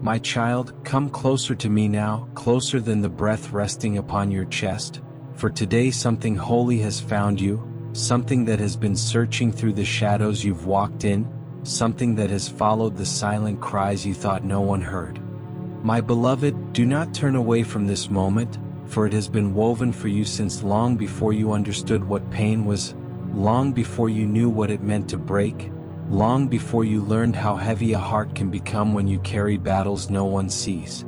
My child, come closer to me now, closer than the breath resting upon your chest. For today something holy has found you, something that has been searching through the shadows you've walked in, something that has followed the silent cries you thought no one heard. My beloved, do not turn away from this moment, for it has been woven for you since long before you understood what pain was, long before you knew what it meant to break, long before you learned how heavy a heart can become when you carry battles no one sees.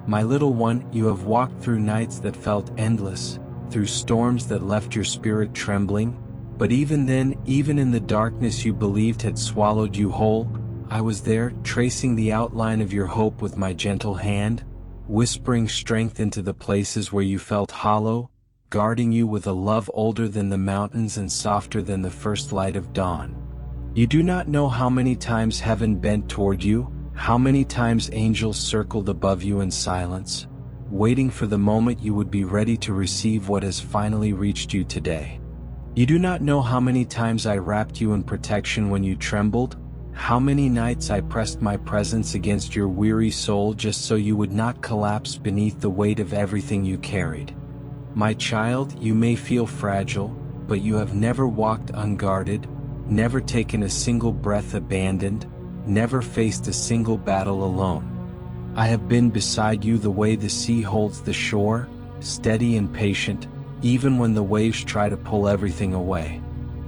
My little one, you have walked through nights that felt endless, through storms that left your spirit trembling, but even then, even in the darkness you believed had swallowed you whole, I was there, tracing the outline of your hope with my gentle hand, whispering strength into the places where you felt hollow, guarding you with a love older than the mountains and softer than the first light of dawn. You do not know how many times heaven bent toward you, how many times angels circled above you in silence, waiting for the moment you would be ready to receive what has finally reached you today. You do not know how many times I wrapped you in protection when you trembled, how many nights I pressed my presence against your weary soul just so you would not collapse beneath the weight of everything you carried. My child, you may feel fragile, but you have never walked unguarded, never taken a single breath abandoned, never faced a single battle alone. I have been beside you the way the sea holds the shore, steady and patient, even when the waves try to pull everything away.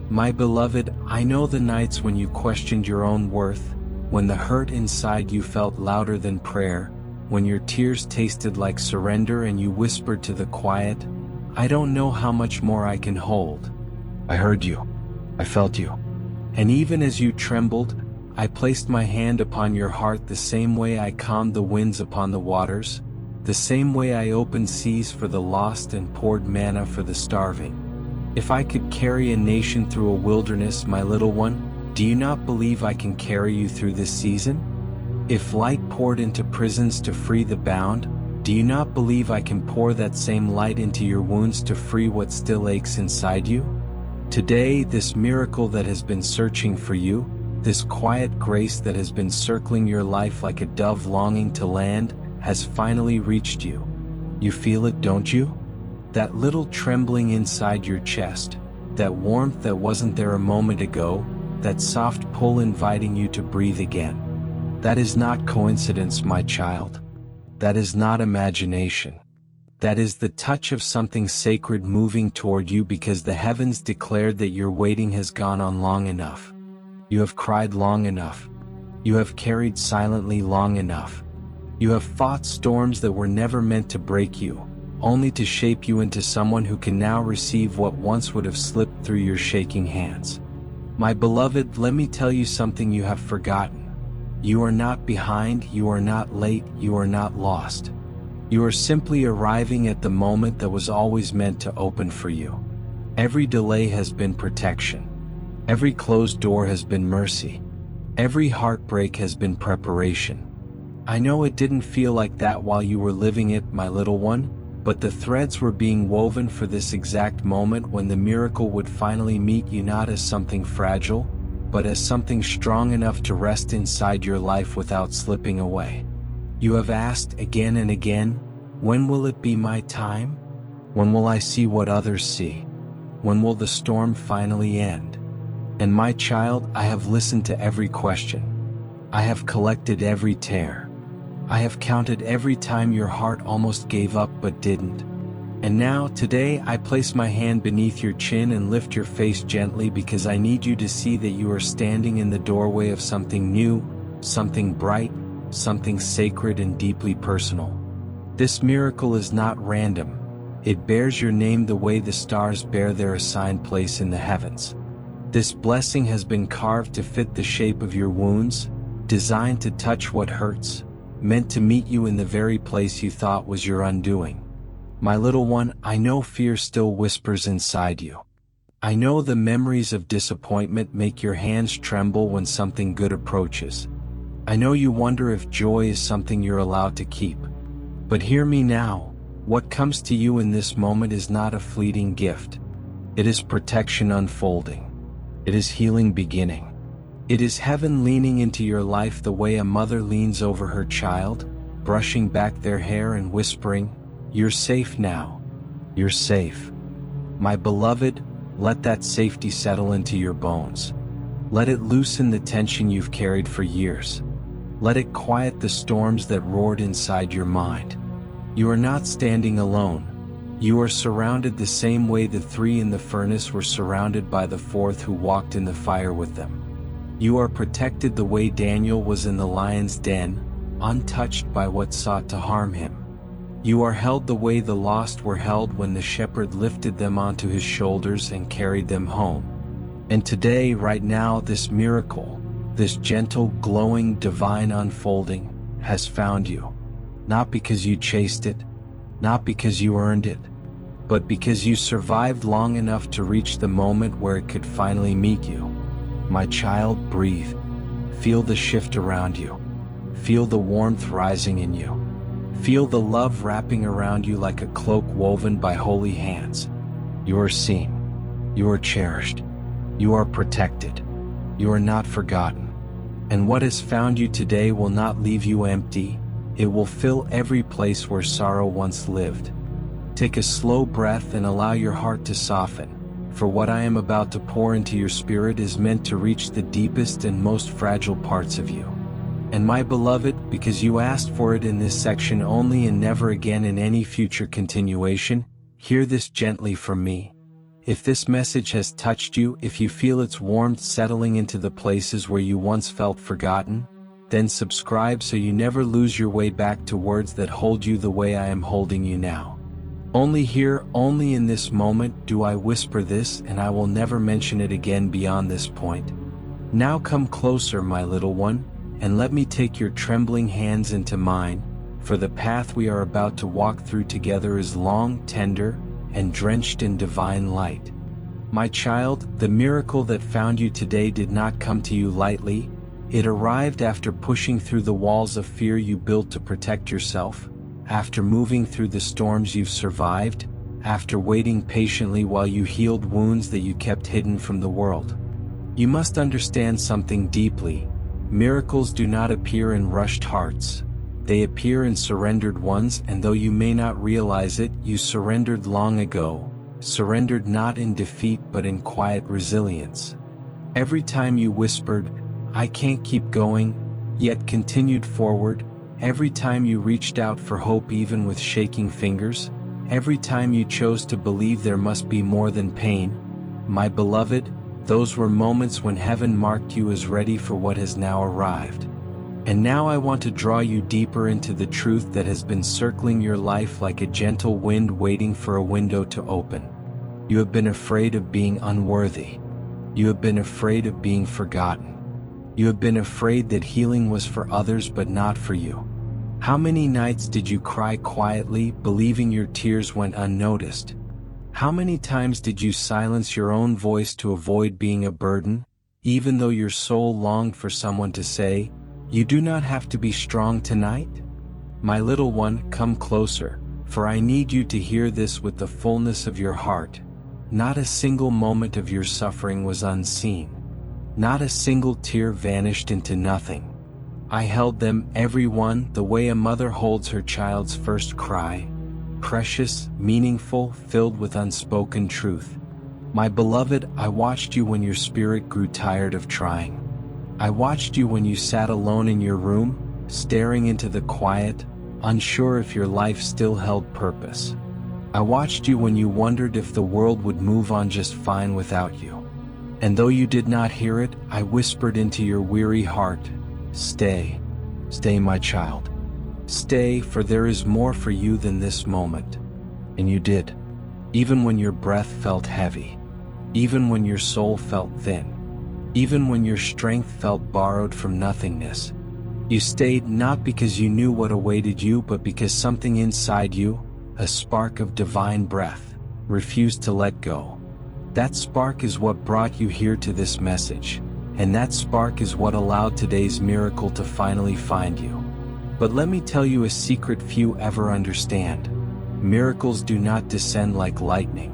My beloved, I know the nights when you questioned your own worth, when the hurt inside you felt louder than prayer, when your tears tasted like surrender and you whispered to the quiet, I don't know how much more I can hold. I heard you. I felt you. And even as you trembled, I placed my hand upon your heart the same way I calmed the winds upon the waters, the same way I opened seas for the lost and poured manna for the starving. If I could carry a nation through a wilderness, my little one, do you not believe I can carry you through this season? If light poured into prisons to free the bound, do you not believe I can pour that same light into your wounds to free what still aches inside you? Today, this miracle that has been searching for you, this quiet grace that has been circling your life like a dove longing to land, has finally reached you. You feel it, don't you? That little trembling inside your chest, that warmth that wasn't there a moment ago, that soft pull inviting you to breathe again. That is not coincidence, my child. That is not imagination. That is the touch of something sacred moving toward you because the heavens declared that your waiting has gone on long enough. You have cried long enough. You have carried silently long enough. You have fought storms that were never meant to break you, only to shape you into someone who can now receive what once would have slipped through your shaking hands. My beloved, let me tell you something you have forgotten. You are not behind, you are not late, you are not lost. You are simply arriving at the moment that was always meant to open for you. Every delay has been protection. Every closed door has been mercy. Every heartbreak has been preparation. I know it didn't feel like that while you were living it, my little one, but the threads were being woven for this exact moment when the miracle would finally meet you, not as something fragile, but as something strong enough to rest inside your life without slipping away. You have asked again and again, when will it be my time? When will I see what others see? When will the storm finally end? And my child, I have listened to every question. I have collected every tear. I have counted every time your heart almost gave up but didn't. And now, today, I place my hand beneath your chin and lift your face gently because I need you to see that you are standing in the doorway of something new, something bright, something sacred and deeply personal. This miracle is not random. It bears your name the way the stars bear their assigned place in the heavens. This blessing has been carved to fit the shape of your wounds, designed to touch what hurts, meant to meet you in the very place you thought was your undoing. My little one, I know fear still whispers inside you. I know the memories of disappointment make your hands tremble when something good approaches. I know you wonder if joy is something you're allowed to keep. But hear me now, what comes to you in this moment is not a fleeting gift. It is protection unfolding. It is healing beginning. It is heaven leaning into your life the way a mother leans over her child, brushing back their hair and whispering, "You're safe now. You're safe." My beloved, let that safety settle into your bones. Let it loosen the tension you've carried for years. Let it quiet the storms that roared inside your mind. You are not standing alone. You are surrounded the same way the three in the furnace were surrounded by the fourth who walked in the fire with them. You are protected the way Daniel was in the lion's den, untouched by what sought to harm him. You are held the way the lost were held when the shepherd lifted them onto his shoulders and carried them home. And today, right now, this miracle, this gentle, glowing, divine unfolding, has found you. Not because you chased it, not because you earned it, but because you survived long enough to reach the moment where it could finally meet you. My child, breathe. Feel the shift around you. Feel the warmth rising in you. Feel the love wrapping around you like a cloak woven by holy hands. You are seen. You are cherished. You are protected. You are not forgotten. And what has found you today will not leave you empty. It will fill every place where sorrow once lived. Take a slow breath and allow your heart to soften, for what I am about to pour into your spirit is meant to reach the deepest and most fragile parts of you. And my beloved, because you asked for it in this section only and never again in any future continuation, hear this gently from me. If this message has touched you, if you feel its warmth settling into the places where you once felt forgotten, then subscribe so you never lose your way back to words that hold you the way I am holding you now. Only here, only in this moment, do I whisper this, and I will never mention it again beyond this point. Now come closer, my little one, and let me take your trembling hands into mine, for the path we are about to walk through together is long, tender, and drenched in divine light. My child, the miracle that found you today did not come to you lightly. It arrived after pushing through the walls of fear you built to protect yourself, after moving through the storms you've survived, after waiting patiently while you healed wounds that you kept hidden from the world. You must understand something deeply. Miracles do not appear in rushed hearts. They appear in surrendered ones, and though you may not realize it, you surrendered long ago, surrendered not in defeat but in quiet resilience. Every time you whispered, "I can't keep going," yet continued forward, every time you reached out for hope even with shaking fingers, every time you chose to believe there must be more than pain, my beloved, those were moments when heaven marked you as ready for what has now arrived. And now I want to draw you deeper into the truth that has been circling your life like a gentle wind waiting for a window to open. You have been afraid of being unworthy. You have been afraid of being forgotten. You have been afraid that healing was for others but not for you. How many nights did you cry quietly, believing your tears went unnoticed? How many times did you silence your own voice to avoid being a burden, even though your soul longed for someone to say, "You do not have to be strong tonight"? My little one, come closer, for I need you to hear this with the fullness of your heart. Not a single moment of your suffering was unseen. Not a single tear vanished into nothing. I held them, every one, the way a mother holds her child's first cry. Precious, meaningful, filled with unspoken truth. My beloved, I watched you when your spirit grew tired of trying. I watched you when you sat alone in your room, staring into the quiet, unsure if your life still held purpose. I watched you when you wondered if the world would move on just fine without you. And though you did not hear it, I whispered into your weary heart, "Stay, stay, my child. Stay, for there is more for you than this moment." And you did. Even when your breath felt heavy. Even when your soul felt thin. Even when your strength felt borrowed from nothingness. You stayed not because you knew what awaited you, but because something inside you, a spark of divine breath, refused to let go. That spark is what brought you here to this message, and that spark is what allowed today's miracle to finally find you. But let me tell you a secret few ever understand. Miracles do not descend like lightning.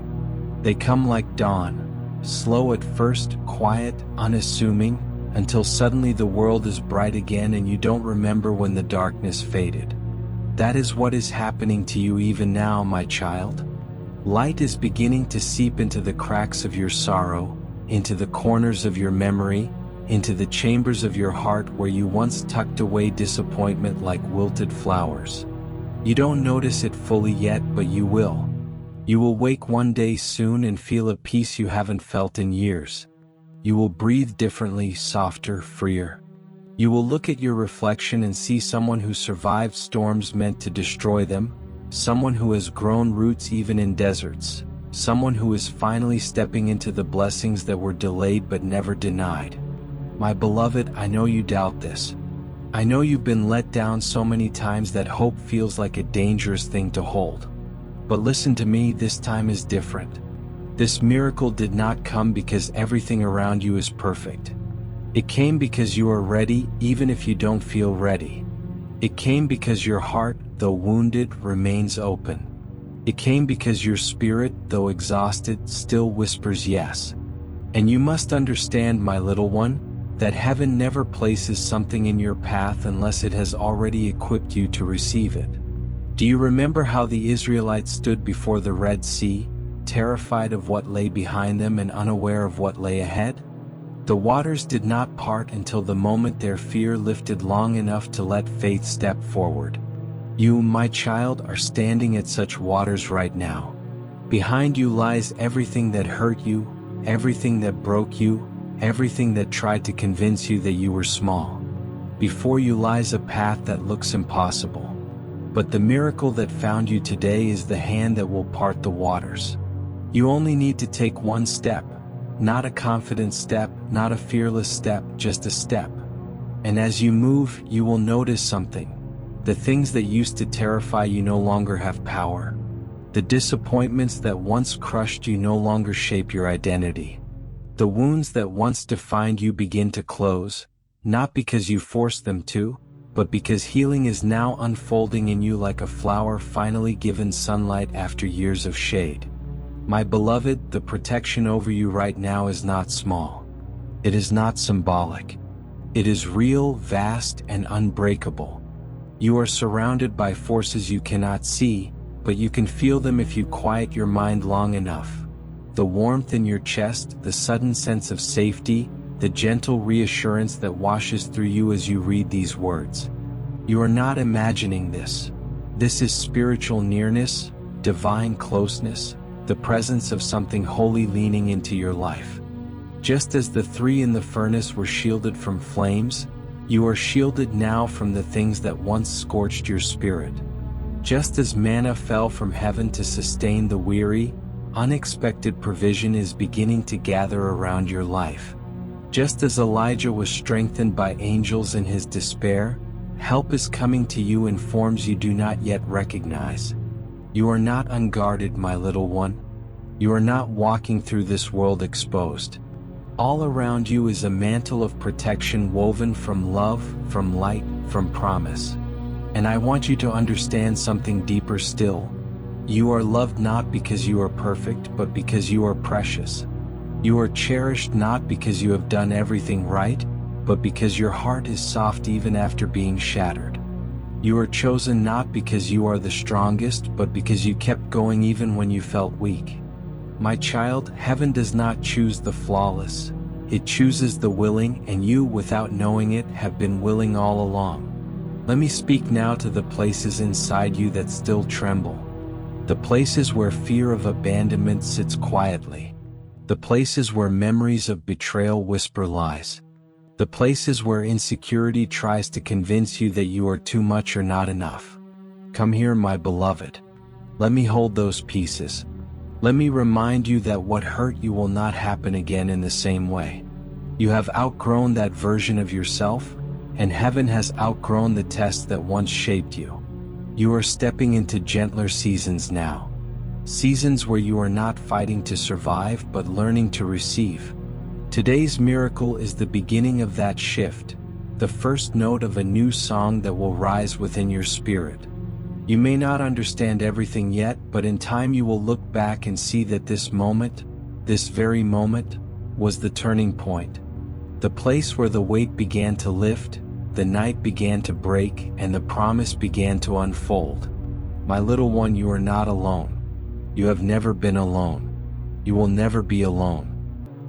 They come like dawn, slow at first, quiet, unassuming, until suddenly the world is bright again and you don't remember when the darkness faded. That is what is happening to you even now, my child. Light is beginning to seep into the cracks of your sorrow, into the corners of your memory, into the chambers of your heart where you once tucked away disappointment like wilted flowers. You don't notice it fully yet, but you will. You will wake one day soon and feel a peace you haven't felt in years. You will breathe differently, softer, freer. You will look at your reflection and see someone who survived storms meant to destroy them, someone who has grown roots even in deserts, someone who is finally stepping into the blessings that were delayed but never denied. My beloved, I know you doubt this. I know you've been let down so many times that hope feels like a dangerous thing to hold. But listen to me, this time is different. This miracle did not come because everything around you is perfect. It came because you are ready, even if you don't feel ready. It came because your heart, though wounded, remains open. It came because your spirit, though exhausted, still whispers yes. And you must understand, my little one, that heaven never places something in your path unless it has already equipped you to receive it. Do you remember how the Israelites stood before the Red Sea, terrified of what lay behind them and unaware of what lay ahead? The waters did not part until the moment their fear lifted long enough to let faith step forward. You, my child, are standing at such waters right now. Behind you lies everything that hurt you, everything that broke you, everything that tried to convince you that you were small. Before you lies a path that looks impossible. But the miracle that found you today is the hand that will part the waters. You only need to take one step. Not a confident step, not a fearless step, just a step. And as you move, you will notice something. The things that used to terrify you no longer have power. The disappointments that once crushed you no longer shape your identity. The wounds that once defined you begin to close, not because you forced them to, but because healing is now unfolding in you like a flower finally given sunlight after years of shade. My beloved, the protection over you right now is not small. It is not symbolic. It is real, vast, and unbreakable. You are surrounded by forces you cannot see, but you can feel them if you quiet your mind long enough. The warmth in your chest, the sudden sense of safety, the gentle reassurance that washes through you as you read these words. You are not imagining this. This is spiritual nearness, divine closeness, the presence of something holy leaning into your life. Just as the three in the furnace were shielded from flames, you are shielded now from the things that once scorched your spirit. Just as manna fell from heaven to sustain the weary, unexpected provision is beginning to gather around your life. Just as Elijah was strengthened by angels in his despair, help is coming to you in forms you do not yet recognize. You are not unguarded, my little one. You are not walking through this world exposed. All around you is a mantle of protection woven from love, from light, from promise. And I want you to understand something deeper still. You are loved not because you are perfect, but because you are precious. You are cherished not because you have done everything right, but because your heart is soft even after being shattered. You are chosen not because you are the strongest, but because you kept going even when you felt weak. My child, heaven does not choose the flawless. It chooses the willing, and you, without knowing it, have been willing all along. Let me speak now to the places inside you that still tremble. The places where fear of abandonment sits quietly. The places where memories of betrayal whisper lies. The places where insecurity tries to convince you that you are too much or not enough. Come here, my beloved. Let me hold those pieces. Let me remind you that what hurt you will not happen again in the same way. You have outgrown that version of yourself, and heaven has outgrown the test that once shaped you. You are stepping into gentler seasons now. Seasons where you are not fighting to survive but learning to receive. Today's miracle is the beginning of that shift, the first note of a new song that will rise within your spirit. You may not understand everything yet, but in time you will look back and see that this moment, this very moment, was the turning point. The place where the weight began to lift, the night began to break, and the promise began to unfold. My little one, you are not alone. You have never been alone. You will never be alone.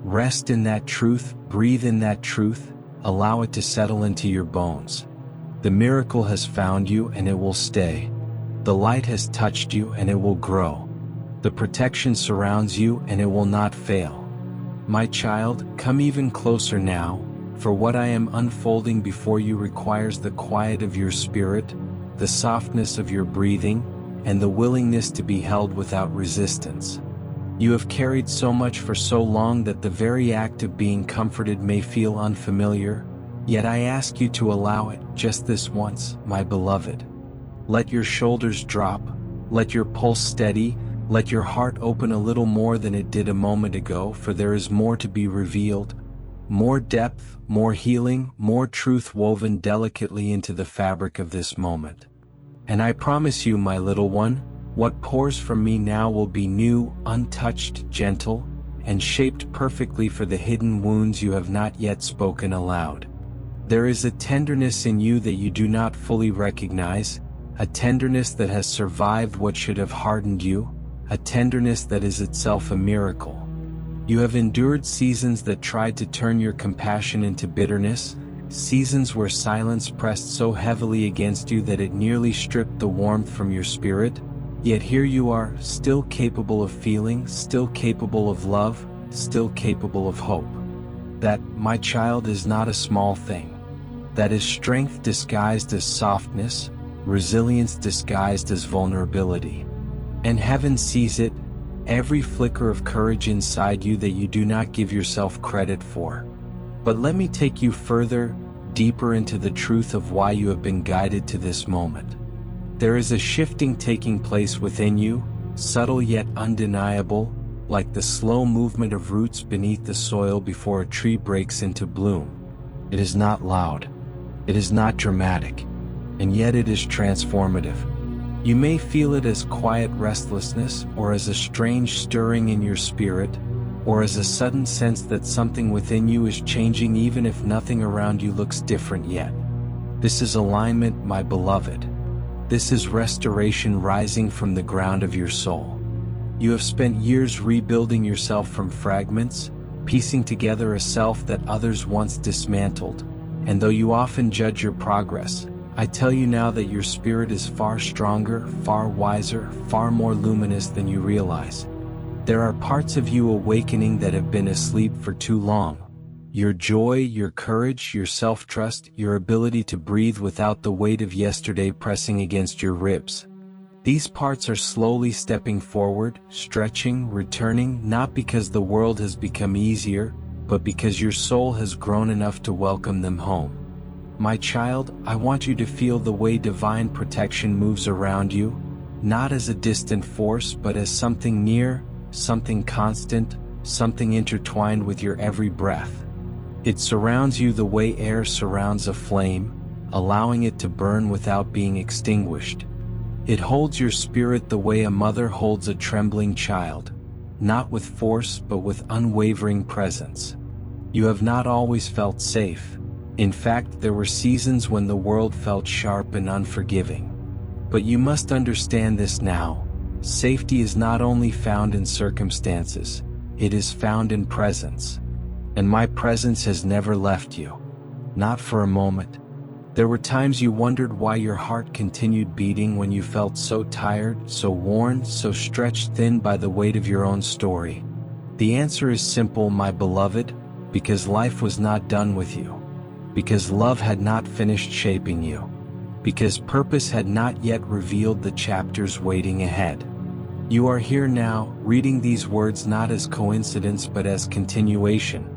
Rest in that truth, breathe in that truth, allow it to settle into your bones. The miracle has found you and it will stay. The light has touched you and it will grow. The protection surrounds you and it will not fail. My child, come even closer now, for what I am unfolding before you requires the quiet of your spirit, the softness of your breathing, and the willingness to be held without resistance. You have carried so much for so long that the very act of being comforted may feel unfamiliar, yet I ask you to allow it, just this once, my beloved. Let your shoulders drop, let your pulse steady, let your heart open a little more than it did a moment ago, for there is more to be revealed, more depth, more healing, more truth woven delicately into the fabric of this moment. And I promise you, my little one, what pours from me now will be new, untouched, gentle, and shaped perfectly for the hidden wounds you have not yet spoken aloud. There is a tenderness in you that you do not fully recognize, a tenderness that has survived what should have hardened you, a tenderness that is itself a miracle. You have endured seasons that tried to turn your compassion into bitterness, seasons where silence pressed so heavily against you that it nearly stripped the warmth from your spirit, yet here you are, still capable of feeling, still capable of love, still capable of hope. That, my child, is not a small thing. That is strength disguised as softness, resilience disguised as vulnerability. And heaven sees it, every flicker of courage inside you that you do not give yourself credit for. But let me take you further, deeper into the truth of why you have been guided to this moment. There is a shifting taking place within you, subtle yet undeniable, like the slow movement of roots beneath the soil before a tree breaks into bloom. It is not loud. It is not dramatic. And yet it is transformative. You may feel it as quiet restlessness, or as a strange stirring in your spirit, or as a sudden sense that something within you is changing even if nothing around you looks different yet. This is alignment, my beloved. This is restoration rising from the ground of your soul. You have spent years rebuilding yourself from fragments, piecing together a self that others once dismantled, and though you often judge your progress, I tell you now that your spirit is far stronger, far wiser, far more luminous than you realize. There are parts of you awakening that have been asleep for too long. Your joy, your courage, your self-trust, your ability to breathe without the weight of yesterday pressing against your ribs. These parts are slowly stepping forward, stretching, returning, not because the world has become easier, but because your soul has grown enough to welcome them home. My child, I want you to feel the way divine protection moves around you, not as a distant force but as something near, something constant, something intertwined with your every breath. It surrounds you the way air surrounds a flame, allowing it to burn without being extinguished. It holds your spirit the way a mother holds a trembling child, not with force but with unwavering presence. You have not always felt safe. In fact, there were seasons when the world felt sharp and unforgiving. But you must understand this now. Safety is not only found in circumstances, it is found in presence. And my presence has never left you. Not for a moment. There were times you wondered why your heart continued beating when you felt so tired, so worn, so stretched thin by the weight of your own story. The answer is simple, my beloved, because life was not done with you. Because love had not finished shaping you. Because purpose had not yet revealed the chapters waiting ahead. You are here now, reading these words not as coincidence but as continuation.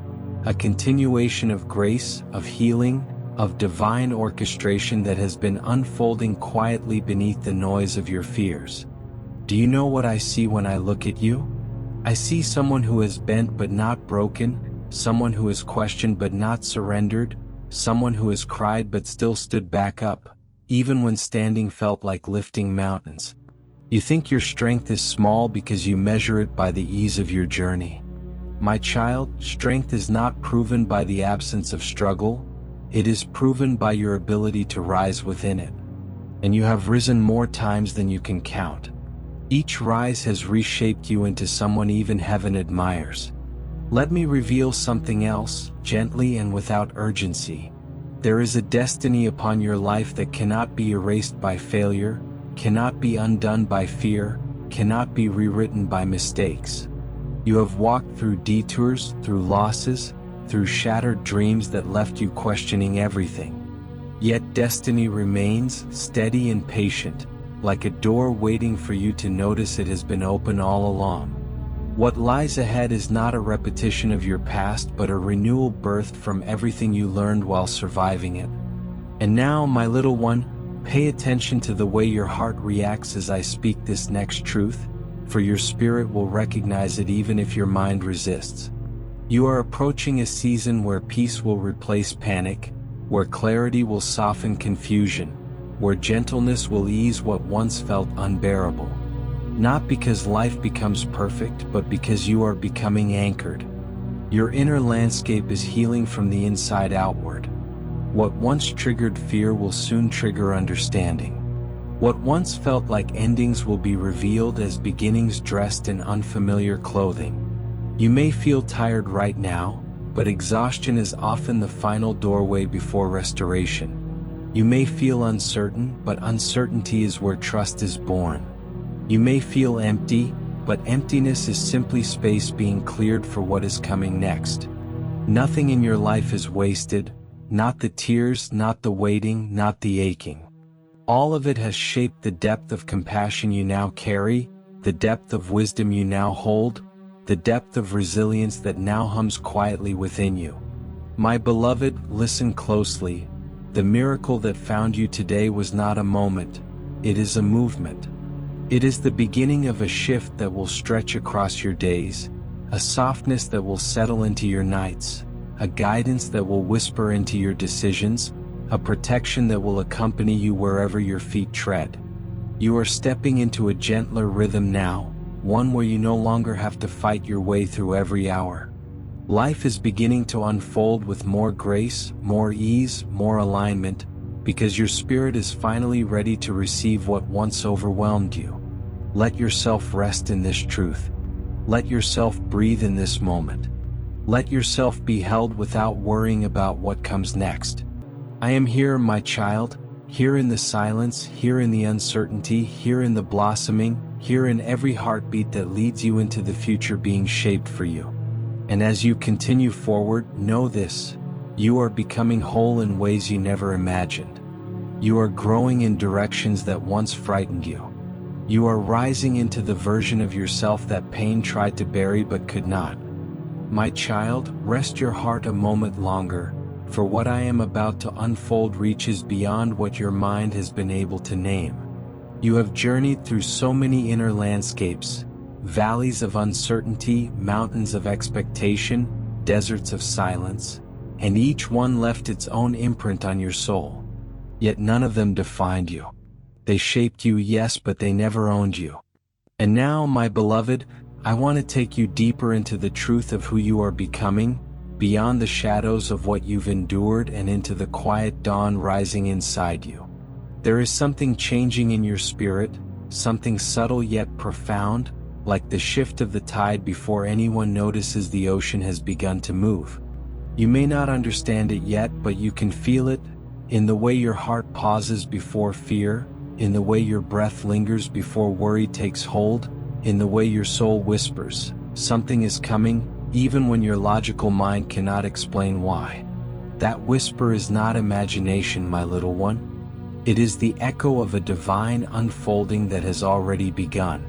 A continuation of grace, of healing, of divine orchestration that has been unfolding quietly beneath the noise of your fears. Do you know what I see when I look at you? I see someone who has bent but not broken, someone who has questioned but not surrendered, someone who has cried but still stood back up, even when standing felt like lifting mountains. You think your strength is small because you measure it by the ease of your journey. My child, strength is not proven by the absence of struggle, it is proven by your ability to rise within it. And you have risen more times than you can count. Each rise has reshaped you into someone even heaven admires. Let me reveal something else, gently and without urgency. There is a destiny upon your life that cannot be erased by failure, cannot be undone by fear, cannot be rewritten by mistakes. You have walked through detours, through losses, through shattered dreams that left you questioning everything. Yet destiny remains steady and patient, like a door waiting for you to notice it has been open all along. What lies ahead is not a repetition of your past but a renewal birthed from everything you learned while surviving it. And now, my little one, pay attention to the way your heart reacts as I speak this next truth, for your spirit will recognize it even if your mind resists. You are approaching a season where peace will replace panic, where clarity will soften confusion, where gentleness will ease what once felt unbearable. Not because life becomes perfect, but because you are becoming anchored. Your inner landscape is healing from the inside outward. What once triggered fear will soon trigger understanding. What once felt like endings will be revealed as beginnings dressed in unfamiliar clothing. You may feel tired right now, but exhaustion is often the final doorway before restoration. You may feel uncertain, but uncertainty is where trust is born. You may feel empty, but emptiness is simply space being cleared for what is coming next. Nothing in your life is wasted, not the tears, not the waiting, not the aching. All of it has shaped the depth of compassion you now carry, the depth of wisdom you now hold, the depth of resilience that now hums quietly within you. My beloved, listen closely. The miracle that found you today was not a moment, it is a movement. It is the beginning of a shift that will stretch across your days, a softness that will settle into your nights, a guidance that will whisper into your decisions, a protection that will accompany you wherever your feet tread. You are stepping into a gentler rhythm now, one where you no longer have to fight your way through every hour. Life is beginning to unfold with more grace, more ease, more alignment, because your spirit is finally ready to receive what once overwhelmed you. Let yourself rest in this truth. Let yourself breathe in this moment. Let yourself be held without worrying about what comes next. I am here, my child, here in the silence, here in the uncertainty, here in the blossoming, here in every heartbeat that leads you into the future being shaped for you. And as you continue forward, know this: you are becoming whole in ways you never imagined. You are growing in directions that once frightened you. You are rising into the version of yourself that pain tried to bury but could not. My child, rest your heart a moment longer, for what I am about to unfold reaches beyond what your mind has been able to name. You have journeyed through so many inner landscapes, valleys of uncertainty, mountains of expectation, deserts of silence, and each one left its own imprint on your soul. Yet none of them defined you. They shaped you, yes, but they never owned you. And now, my beloved, I want to take you deeper into the truth of who you are becoming, beyond the shadows of what you've endured and into the quiet dawn rising inside you. There is something changing in your spirit, something subtle yet profound, like the shift of the tide before anyone notices the ocean has begun to move. You may not understand it yet, but you can feel it, in the way your heart pauses before fear, in the way your breath lingers before worry takes hold, in the way your soul whispers, something is coming, even when your logical mind cannot explain why. That whisper is not imagination, my little one. It is the echo of a divine unfolding that has already begun.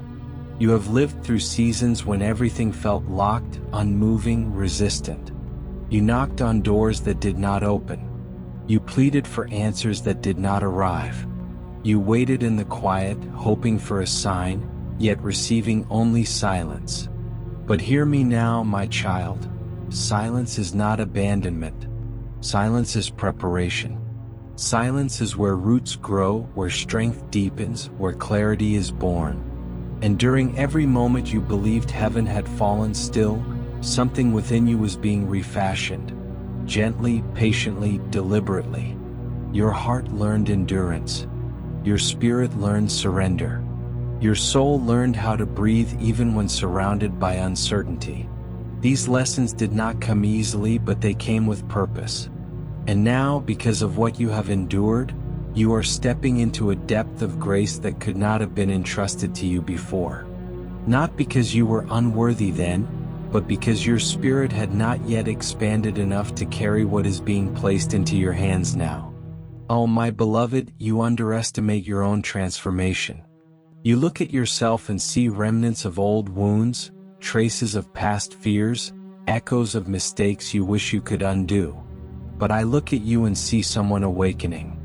You have lived through seasons when everything felt locked, unmoving, resistant. You knocked on doors that did not open. You pleaded for answers that did not arrive. You waited in the quiet, hoping for a sign, yet receiving only silence. But hear me now, my child. Silence is not abandonment. Silence is preparation. Silence is where roots grow, where strength deepens, where clarity is born. And during every moment you believed heaven had fallen still, Something within you was being refashioned. Gently, patiently, deliberately. Your heart learned endurance. Your spirit learned surrender. Your soul learned how to breathe even when surrounded by uncertainty. These lessons did not come easily, but they came with purpose. And now, because of what you have endured, you are stepping into a depth of grace that could not have been entrusted to you before. Not because you were unworthy then, but because your spirit had not yet expanded enough to carry what is being placed into your hands now. Oh, my beloved, you underestimate your own transformation. You look at yourself and see remnants of old wounds, traces of past fears, echoes of mistakes you wish you could undo. But I look at you and see someone awakening.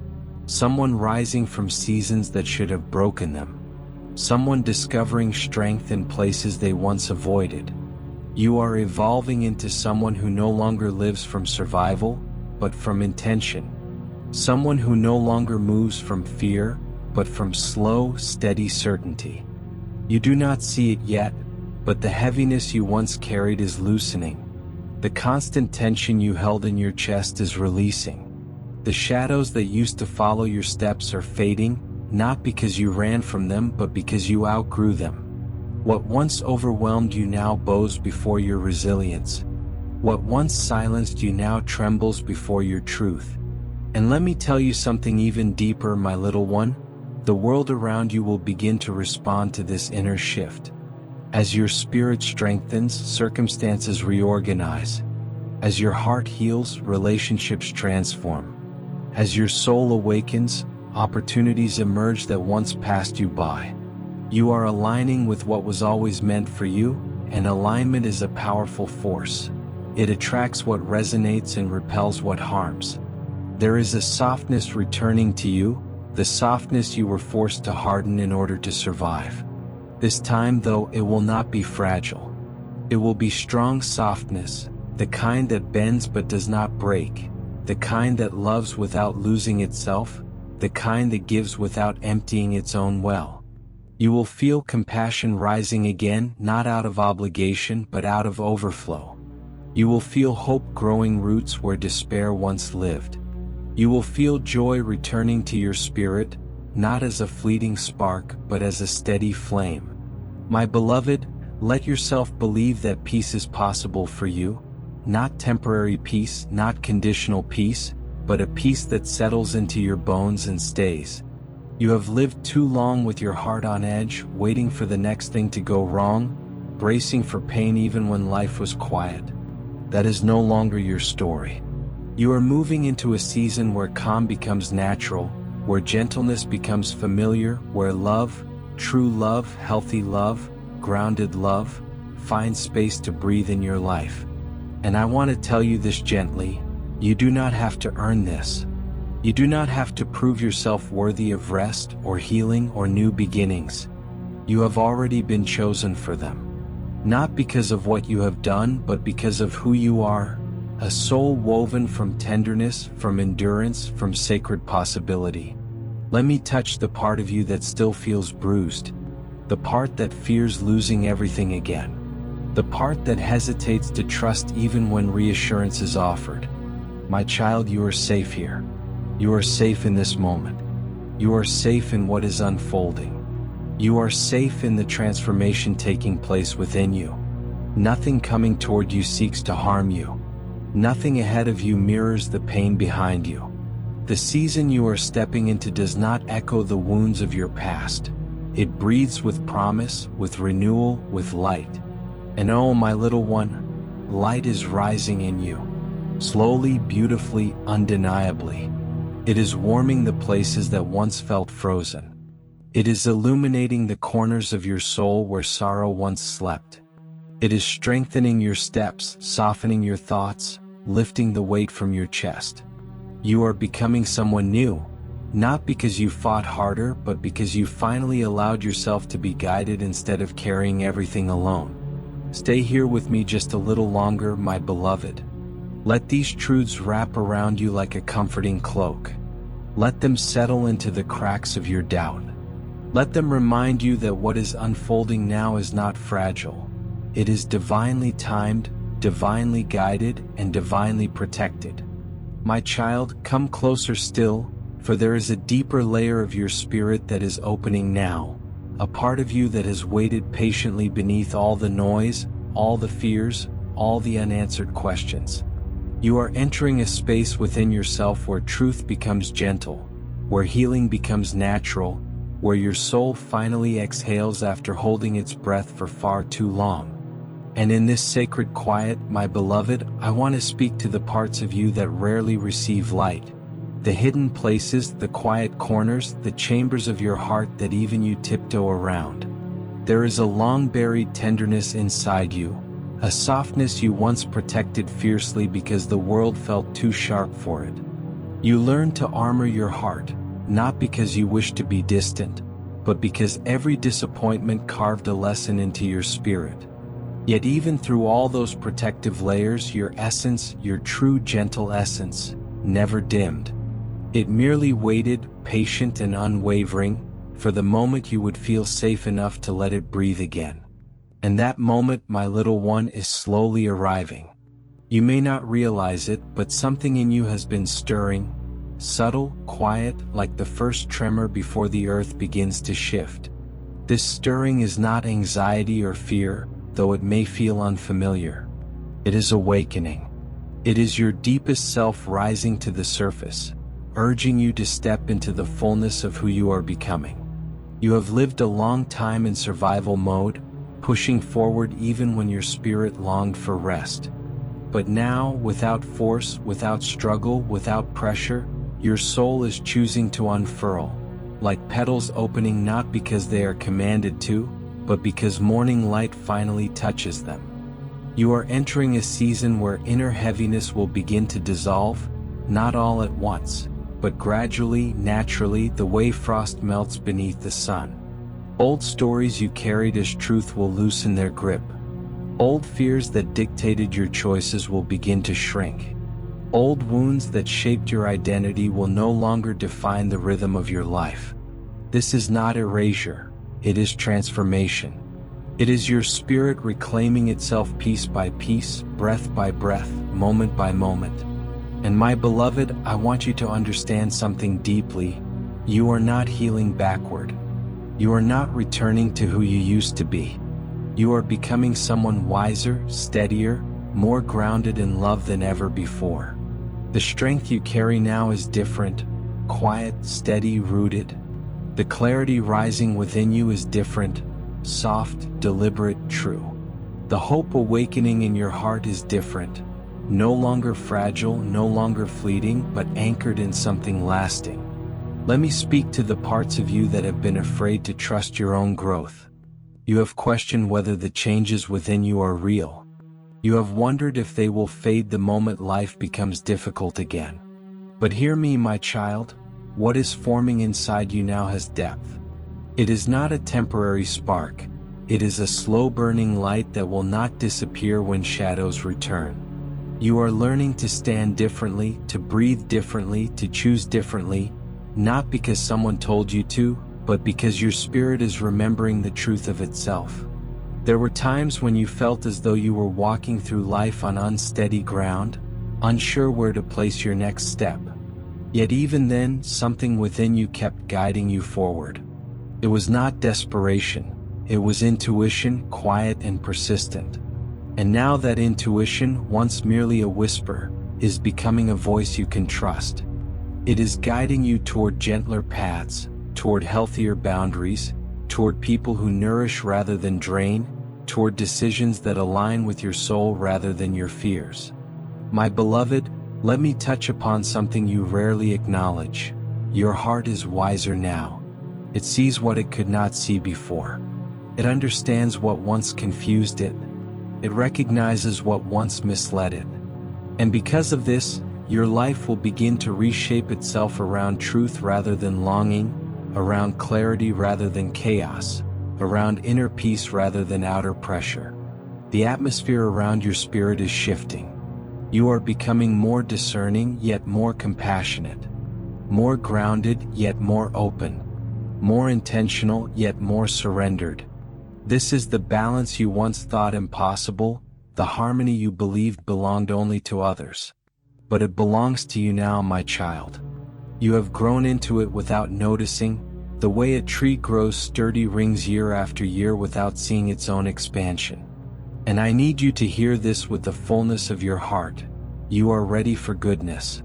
Someone rising from seasons that should have broken them. Someone discovering strength in places they once avoided. You are evolving into someone who no longer lives from survival, but from intention. Someone who no longer moves from fear, but from slow, steady certainty. You do not see it yet, but the heaviness you once carried is loosening. The constant tension you held in your chest is releasing. The shadows that used to follow your steps are fading, not because you ran from them, but because you outgrew them. What once overwhelmed you now bows before your resilience. What once silenced you now trembles before your truth. And let me tell you something even deeper, my little one. The world around you will begin to respond to this inner shift. As your spirit strengthens, circumstances reorganize. As your heart heals, relationships transform. As your soul awakens, opportunities emerge that once passed you by. You are aligning with what was always meant for you, and alignment is a powerful force. It attracts what resonates and repels what harms. There is a softness returning to you, the softness you were forced to harden in order to survive. This time, though, it will not be fragile. It will be strong softness, the kind that bends but does not break, the kind that loves without losing itself, the kind that gives without emptying its own well. You will feel compassion rising again, not out of obligation but out of overflow. You will feel hope growing roots where despair once lived. You will feel joy returning to your spirit, not as a fleeting spark but as a steady flame. My beloved, let yourself believe that peace is possible for you, not temporary peace, not conditional peace, but a peace that settles into your bones and stays. You have lived too long with your heart on edge, waiting for the next thing to go wrong, bracing for pain even when life was quiet. That is no longer your story. You are moving into a season where calm becomes natural, where gentleness becomes familiar, where love, true love, healthy love, grounded love, finds space to breathe in your life. And I want to tell you this gently, you do not have to earn this. You do not have to prove yourself worthy of rest or healing or new beginnings. You have already been chosen for them. Not because of what you have done, but because of who you are, a soul woven from tenderness, from endurance, from sacred possibility. Let me touch the part of you that still feels bruised, the part that fears losing everything again, the part that hesitates to trust even when reassurance is offered. My child, you are safe here. You are safe in this moment. You are safe in what is unfolding. You are safe in the transformation taking place within you. Nothing coming toward you seeks to harm you. Nothing ahead of you mirrors the pain behind you. The season you are stepping into does not echo the wounds of your past. It breathes with promise, with renewal, with light. And oh, my little one, light is rising in you. Slowly, beautifully, undeniably. It is warming the places that once felt frozen. It is illuminating the corners of your soul where sorrow once slept. It is strengthening your steps, softening your thoughts, lifting the weight from your chest. You are becoming someone new, not because you fought harder, but because you finally allowed yourself to be guided instead of carrying everything alone. Stay here with me just a little longer, my beloved. Let these truths wrap around you like a comforting cloak. Let them settle into the cracks of your doubt. Let them remind you that what is unfolding now is not fragile. It is divinely timed, divinely guided and divinely protected. My child, come closer still, for there is a deeper layer of your spirit that is opening now, a part of you that has waited patiently beneath all the noise, all the fears, all the unanswered questions. You are entering a space within yourself where truth becomes gentle, where healing becomes natural, where your soul finally exhales after holding its breath for far too long. And in this sacred quiet, my beloved, I want to speak to the parts of you that rarely receive light. The hidden places, the quiet corners, the chambers of your heart that even you tiptoe around. There is a long-buried tenderness inside you, a softness you once protected fiercely because the world felt too sharp for it. You learned to armor your heart, not because you wished to be distant, but because every disappointment carved a lesson into your spirit. Yet even through all those protective layers, your essence, your true gentle essence, never dimmed. It merely waited, patient and unwavering, for the moment you would feel safe enough to let it breathe again. And that moment, my little one, is slowly arriving. You may not realize it, but something in you has been stirring, subtle, quiet, like the first tremor before the earth begins to shift. This stirring is not anxiety or fear, though it may feel unfamiliar. It is awakening. It is your deepest self rising to the surface, urging you to step into the fullness of who you are becoming. You have lived a long time in survival mode, pushing forward even when your spirit longed for rest. But now, without force, without struggle, without pressure, your soul is choosing to unfurl, like petals opening not because they are commanded to, but because morning light finally touches them. You are entering a season where inner heaviness will begin to dissolve, not all at once, but gradually, naturally, the way frost melts beneath the sun. Old stories you carried as truth will loosen their grip. Old fears that dictated your choices will begin to shrink. Old wounds that shaped your identity will no longer define the rhythm of your life. This is not erasure, it is transformation. It is your spirit reclaiming itself piece by piece, breath by breath, moment by moment. And my beloved, I want you to understand something deeply. You are not healing backward. You are not returning to who you used to be. You are becoming someone wiser, steadier, more grounded in love than ever before. The strength you carry now is different, quiet, steady, rooted. The clarity rising within you is different, soft, deliberate, true. The hope awakening in your heart is different, no longer fragile, no longer fleeting, but anchored in something lasting. Let me speak to the parts of you that have been afraid to trust your own growth. You have questioned whether the changes within you are real. You have wondered if they will fade the moment life becomes difficult again. But hear me, my child, what is forming inside you now has depth. It is not a temporary spark, it is a slow-burning light that will not disappear when shadows return. You are learning to stand differently, to breathe differently, to choose differently, not because someone told you to, but because your spirit is remembering the truth of itself. There were times when you felt as though you were walking through life on unsteady ground, unsure where to place your next step. Yet even then, something within you kept guiding you forward. It was not desperation, it was intuition, quiet and persistent. And now that intuition, once merely a whisper, is becoming a voice you can trust. It is guiding you toward gentler paths, toward healthier boundaries, toward people who nourish rather than drain, toward decisions that align with your soul rather than your fears. My beloved, let me touch upon something you rarely acknowledge. Your heart is wiser now. It sees what it could not see before. It understands what once confused it. It recognizes what once misled it. And because of this, your life will begin to reshape itself around truth rather than longing, around clarity rather than chaos, around inner peace rather than outer pressure. The atmosphere around your spirit is shifting. You are becoming more discerning yet more compassionate, more grounded yet more open, more intentional yet more surrendered. This is the balance you once thought impossible, the harmony you believed belonged only to others. But it belongs to you now, my child. You have grown into it without noticing, the way a tree grows sturdy rings year after year without seeing its own expansion. And I need you to hear this with the fullness of your heart. You are ready for goodness.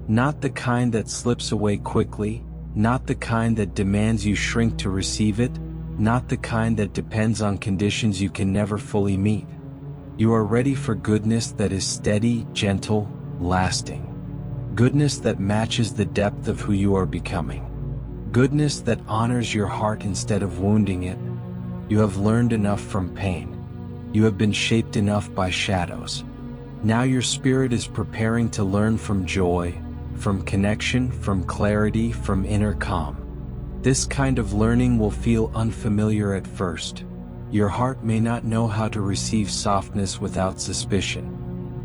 Not the kind that slips away quickly, not the kind that demands you shrink to receive it, not the kind that depends on conditions you can never fully meet. You are ready for goodness that is steady, gentle, lasting. Goodness that matches the depth of who you are becoming. Goodness that honors your heart instead of wounding it. You have learned enough from pain. You have been shaped enough by shadows. Now your spirit is preparing to learn from joy, from connection, from clarity, from inner calm. This kind of learning will feel unfamiliar at first. Your heart may not know how to receive softness without suspicion.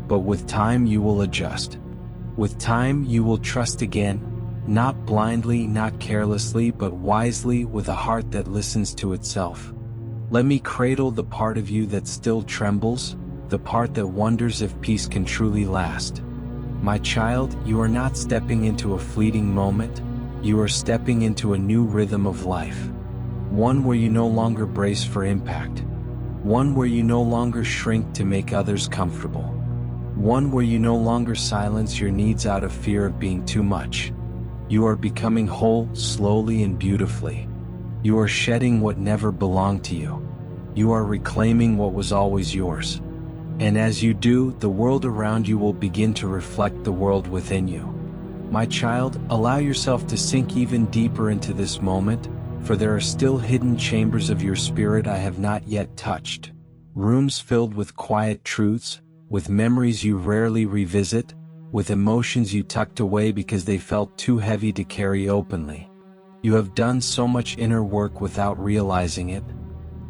But with time you will adjust. With time you will trust again, not blindly, not carelessly, but wisely, with a heart that listens to itself. Let me cradle the part of you that still trembles, the part that wonders if peace can truly last. My child, you are not stepping into a fleeting moment, you are stepping into a new rhythm of life. One where you no longer brace for impact. One where you no longer shrink to make others comfortable. One where you no longer silence your needs out of fear of being too much. You are becoming whole, slowly and beautifully. You are shedding what never belonged to you. You are reclaiming what was always yours. And as you do, the world around you will begin to reflect the world within you. My child, allow yourself to sink even deeper into this moment, for there are still hidden chambers of your spirit I have not yet touched. Rooms filled with quiet truths, with memories you rarely revisit, with emotions you tucked away because they felt too heavy to carry openly. You have done so much inner work without realizing it.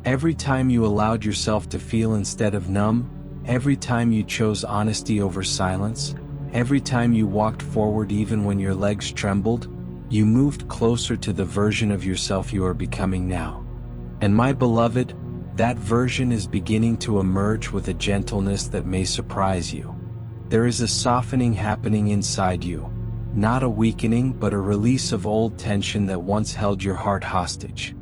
Every time you allowed yourself to feel instead of numb, every time you chose honesty over silence, every time you walked forward even when your legs trembled, you moved closer to the version of yourself you are becoming now. And my beloved, that version is beginning to emerge with a gentleness that may surprise you. There is a softening happening inside you, not a weakening but a release of old tension that once held your heart hostage.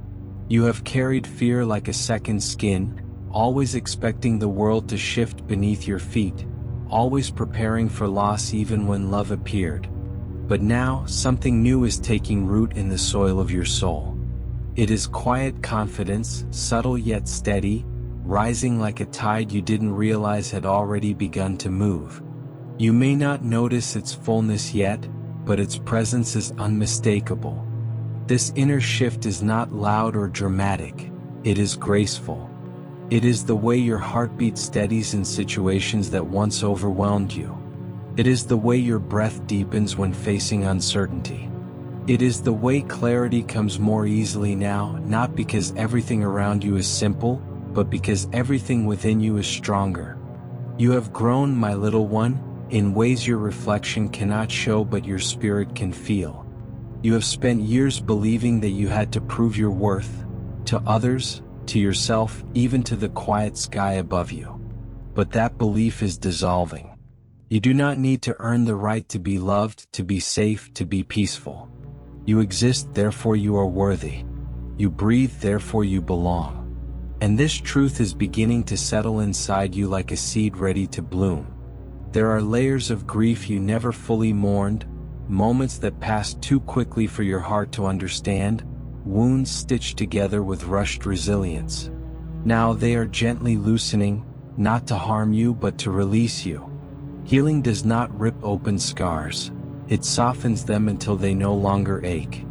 You have carried fear like a second skin, always expecting the world to shift beneath your feet, always preparing for loss even when love appeared. But now, something new is taking root in the soil of your soul. It is quiet confidence, subtle yet steady, rising like a tide you didn't realize had already begun to move. You may not notice its fullness yet, but its presence is unmistakable. This inner shift is not loud or dramatic, it is graceful. It is the way your heartbeat steadies in situations that once overwhelmed you. It is the way your breath deepens when facing uncertainty. It is the way clarity comes more easily now, not because everything around you is simple, but because everything within you is stronger. You have grown, my little one, in ways your reflection cannot show but your spirit can feel. You have spent years believing that you had to prove your worth, to others, to yourself, even to the quiet sky above you. But that belief is dissolving. You do not need to earn the right to be loved, to be safe, to be peaceful. You exist, therefore you are worthy. You breathe, therefore you belong. And this truth is beginning to settle inside you like a seed ready to bloom. There are layers of grief you never fully mourned, moments that passed too quickly for your heart to understand, wounds stitched together with rushed resilience. Now they are gently loosening, not to harm you but to release you. Healing does not rip open scars, it softens them until they no longer ache.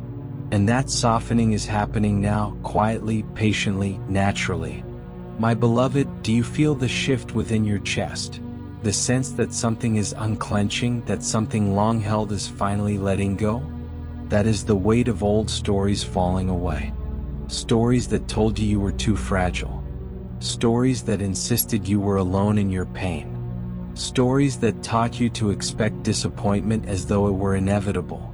And that softening is happening now, quietly, patiently, naturally. My beloved, do you feel the shift within your chest? The sense that something is unclenching, that something long held is finally letting go? That is the weight of old stories falling away. Stories that told you were too fragile. Stories that insisted you were alone in your pain. Stories that taught you to expect disappointment as though it were inevitable.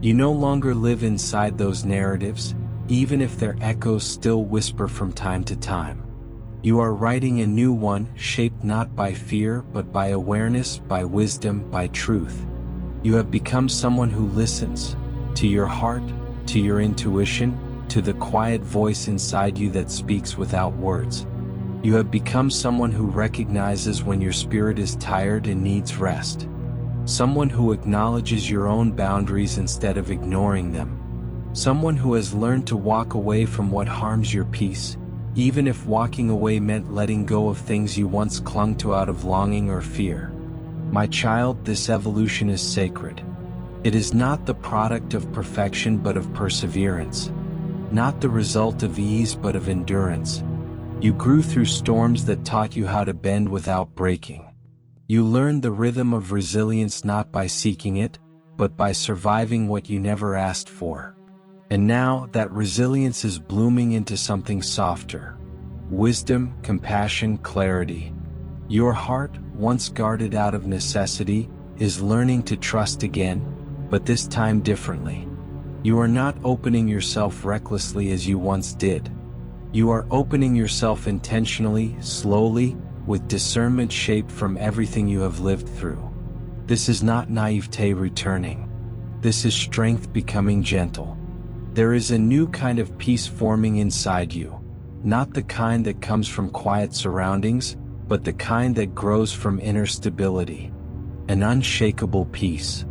You no longer live inside those narratives, even if their echoes still whisper from time to time. You are writing a new one, shaped not by fear, but by awareness, by wisdom, by truth. You have become someone who listens to your heart, to your intuition, to the quiet voice inside you that speaks without words. You have become someone who recognizes when your spirit is tired and needs rest. Someone who acknowledges your own boundaries instead of ignoring them. Someone who has learned to walk away from what harms your peace, even if walking away meant letting go of things you once clung to out of longing or fear. My child, this evolution is sacred. It is not the product of perfection but of perseverance. Not the result of ease but of endurance. You grew through storms that taught you how to bend without breaking. You learned the rhythm of resilience not by seeking it, but by surviving what you never asked for. And now that resilience is blooming into something softer. Wisdom, compassion, clarity. Your heart, once guarded out of necessity, is learning to trust again, but this time differently. You are not opening yourself recklessly as you once did. You are opening yourself intentionally, slowly, with discernment shaped from everything you have lived through. This is not naivete returning. This is strength becoming gentle. There is a new kind of peace forming inside you, not the kind that comes from quiet surroundings, but the kind that grows from inner stability. An unshakable peace.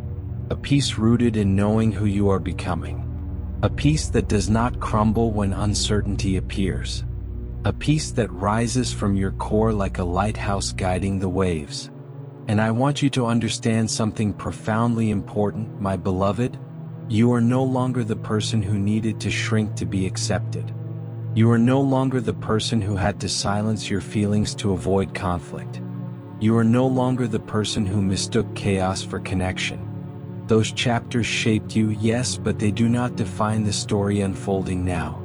A peace rooted in knowing who you are becoming. A peace that does not crumble when uncertainty appears. A peace that rises from your core like a lighthouse guiding the waves. And I want you to understand something profoundly important, my beloved. You are no longer the person who needed to shrink to be accepted. You are no longer the person who had to silence your feelings to avoid conflict. You are no longer the person who mistook chaos for connection. Those chapters shaped you, yes, but they do not define the story unfolding now.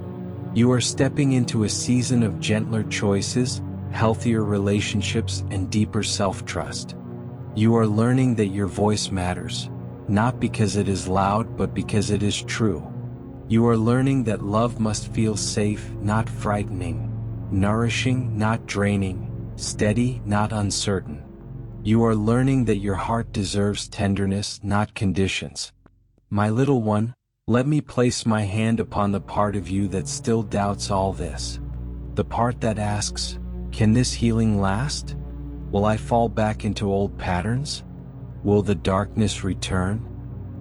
You are stepping into a season of gentler choices, healthier relationships, and deeper self-trust. You are learning that your voice matters, not because it is loud, but because it is true. You are learning that love must feel safe, not frightening, nourishing, not draining, steady, not uncertain. You are learning that your heart deserves tenderness, not conditions. My little one, let me place my hand upon the part of you that still doubts all this. The part that asks, can this healing last? Will I fall back into old patterns? Will the darkness return?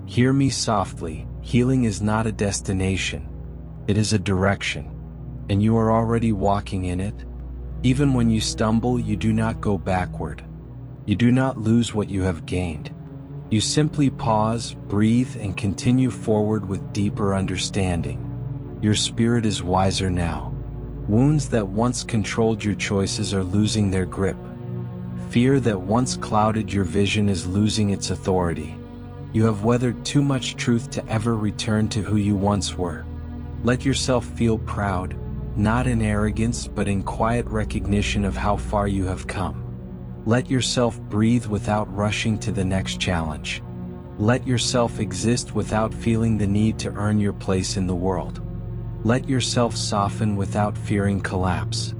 Hear me softly, healing is not a destination. It is a direction. And you are already walking in it. Even when you stumble, you do not go backward. You do not lose what you have gained. You simply pause, breathe, and continue forward with deeper understanding. Your spirit is wiser now. Wounds that once controlled your choices are losing their grip. Fear that once clouded your vision is losing its authority. You have weathered too much truth to ever return to who you once were. Let yourself feel proud, not in arrogance but in quiet recognition of how far you have come. Let yourself breathe without rushing to the next challenge. Let yourself exist without feeling the need to earn your place in the world. Let yourself soften without fearing collapse.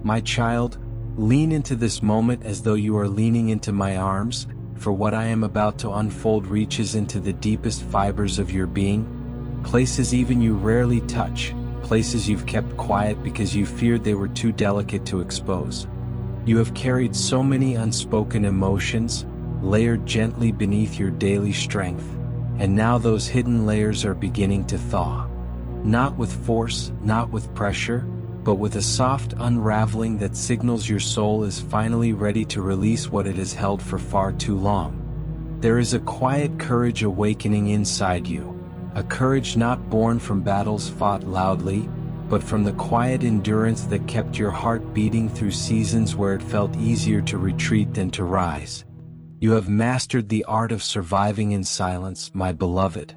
My child, lean into this moment as though you are leaning into my arms, for what I am about to unfold reaches into the deepest fibers of your being, places even you rarely touch, places you've kept quiet because you feared they were too delicate to expose. You have carried so many unspoken emotions, layered gently beneath your daily strength, and now those hidden layers are beginning to thaw. Not with force, not with pressure, but with a soft unraveling that signals your soul is finally ready to release what it has held for far too long. There is a quiet courage awakening inside you, a courage not born from battles fought loudly, but from the quiet endurance that kept your heart beating through seasons where it felt easier to retreat than to rise. You have mastered the art of surviving in silence, my beloved.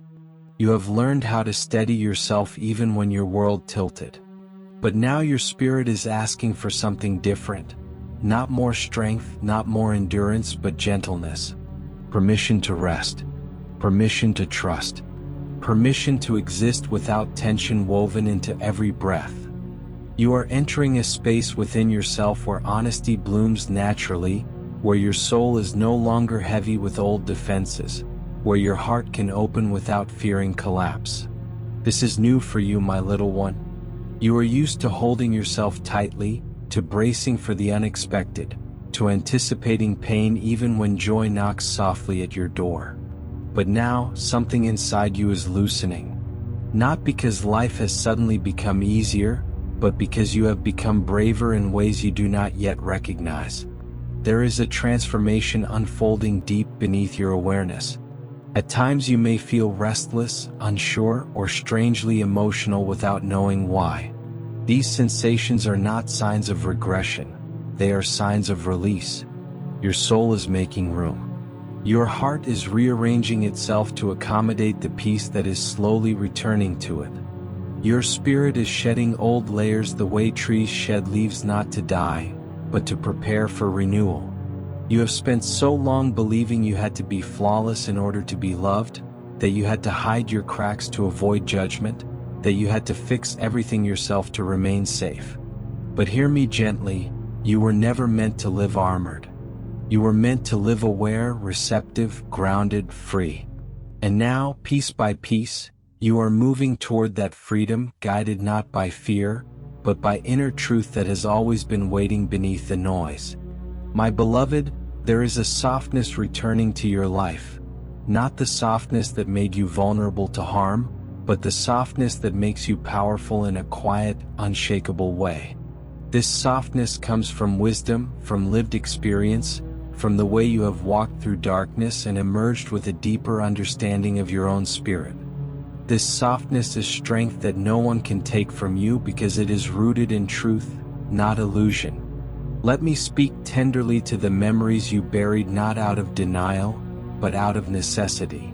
You have learned how to steady yourself even when your world tilted. But now your spirit is asking for something different. Not more strength, not more endurance, but gentleness. Permission to rest. Permission to trust. Permission to exist without tension woven into every breath. You are entering a space within yourself where honesty blooms naturally, where your soul is no longer heavy with old defenses, where your heart can open without fearing collapse. This is new for you, my little one. You are used to holding yourself tightly, to bracing for the unexpected, to anticipating pain even when joy knocks softly at your door. But now, something inside you is loosening. Not because life has suddenly become easier, but because you have become braver in ways you do not yet recognize. There is a transformation unfolding deep beneath your awareness. At times you may feel restless, unsure, or strangely emotional without knowing why. These sensations are not signs of regression. They are signs of release. Your soul is making room. Your heart is rearranging itself to accommodate the peace that is slowly returning to it. Your spirit is shedding old layers the way trees shed leaves, not to die, but to prepare for renewal. You have spent so long believing you had to be flawless in order to be loved, that you had to hide your cracks to avoid judgment, that you had to fix everything yourself to remain safe. But hear me gently, you were never meant to live armored. You were meant to live aware, receptive, grounded, free. And now, piece by piece, you are moving toward that freedom, guided not by fear, but by inner truth that has always been waiting beneath the noise. My beloved, there is a softness returning to your life. Not the softness that made you vulnerable to harm, but the softness that makes you powerful in a quiet, unshakable way. This softness comes from wisdom, from lived experience, from the way you have walked through darkness and emerged with a deeper understanding of your own spirit. This softness is strength that no one can take from you because it is rooted in truth, not illusion. Let me speak tenderly to the memories you buried not out of denial, but out of necessity.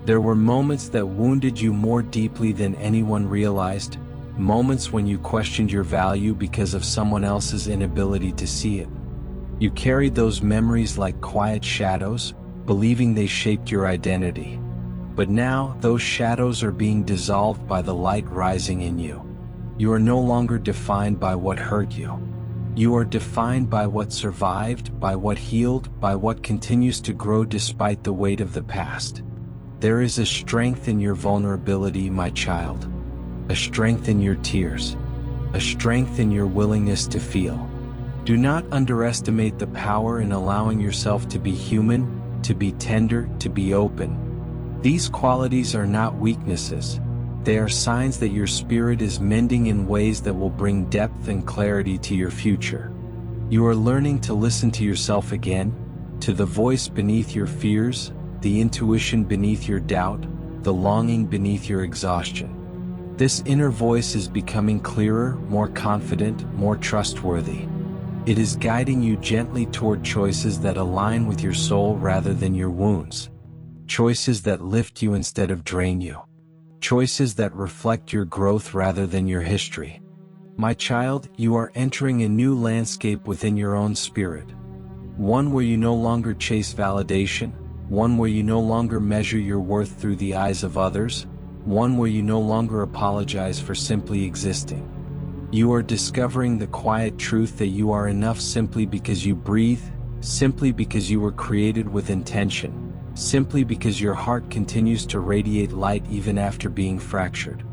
There were moments that wounded you more deeply than anyone realized, moments when you questioned your value because of someone else's inability to see it. You carried those memories like quiet shadows, believing they shaped your identity. But now, those shadows are being dissolved by the light rising in you. You are no longer defined by what hurt you. You are defined by what survived, by what healed, by what continues to grow despite the weight of the past. There is a strength in your vulnerability, my child. A strength in your tears. A strength in your willingness to feel. Do not underestimate the power in allowing yourself to be human, to be tender, to be open. These qualities are not weaknesses. They are signs that your spirit is mending in ways that will bring depth and clarity to your future. You are learning to listen to yourself again, to the voice beneath your fears, the intuition beneath your doubt, the longing beneath your exhaustion. This inner voice is becoming clearer, more confident, more trustworthy. It is guiding you gently toward choices that align with your soul rather than your wounds. Choices that lift you instead of drain you. Choices that reflect your growth rather than your history. My child, you are entering a new landscape within your own spirit. One where you no longer chase validation, one where you no longer measure your worth through the eyes of others, one where you no longer apologize for simply existing. You are discovering the quiet truth that you are enough simply because you breathe, simply because you were created with intention. Simply because your heart continues to radiate light even after being fractured.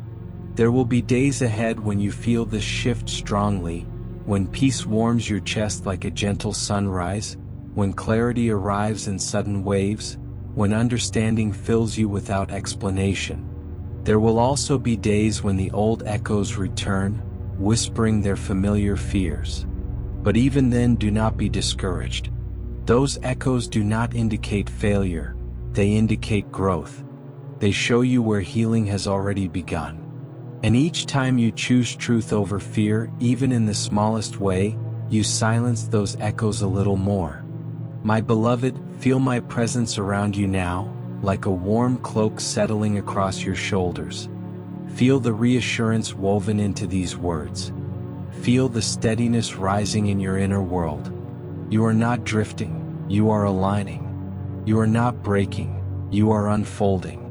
There will be days ahead when you feel this shift strongly, when peace warms your chest like a gentle sunrise, when clarity arrives in sudden waves, when understanding fills you without explanation. There will also be days when the old echoes return, whispering their familiar fears. But even then, do not be discouraged. Those echoes do not indicate failure, they indicate growth. They show you where healing has already begun. And each time you choose truth over fear, even in the smallest way, you silence those echoes a little more. My beloved, feel my presence around you now, like a warm cloak settling across your shoulders. Feel the reassurance woven into these words. Feel the steadiness rising in your inner world. You are not drifting, you are aligning. You are not breaking, you are unfolding.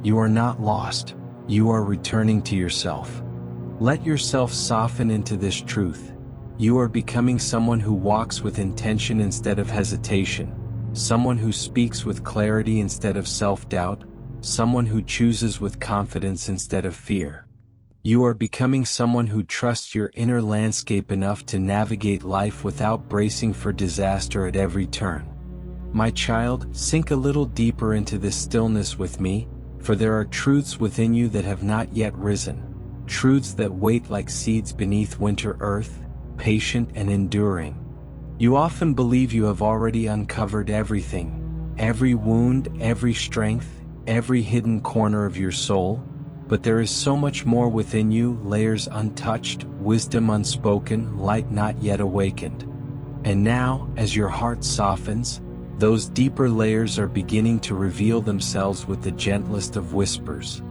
You are not lost, you are returning to yourself. Let yourself soften into this truth. You are becoming someone who walks with intention instead of hesitation, someone who speaks with clarity instead of self-doubt, someone who chooses with confidence instead of fear. You are becoming someone who trusts your inner landscape enough to navigate life without bracing for disaster at every turn. My child, sink a little deeper into this stillness with me, for there are truths within you that have not yet risen, truths that wait like seeds beneath winter earth, patient and enduring. You often believe you have already uncovered everything, every wound, every strength, every hidden corner of your soul, but there is so much more within you, layers untouched, wisdom unspoken, light not yet awakened. And now, as your heart softens, those deeper layers are beginning to reveal themselves with the gentlest of whispers.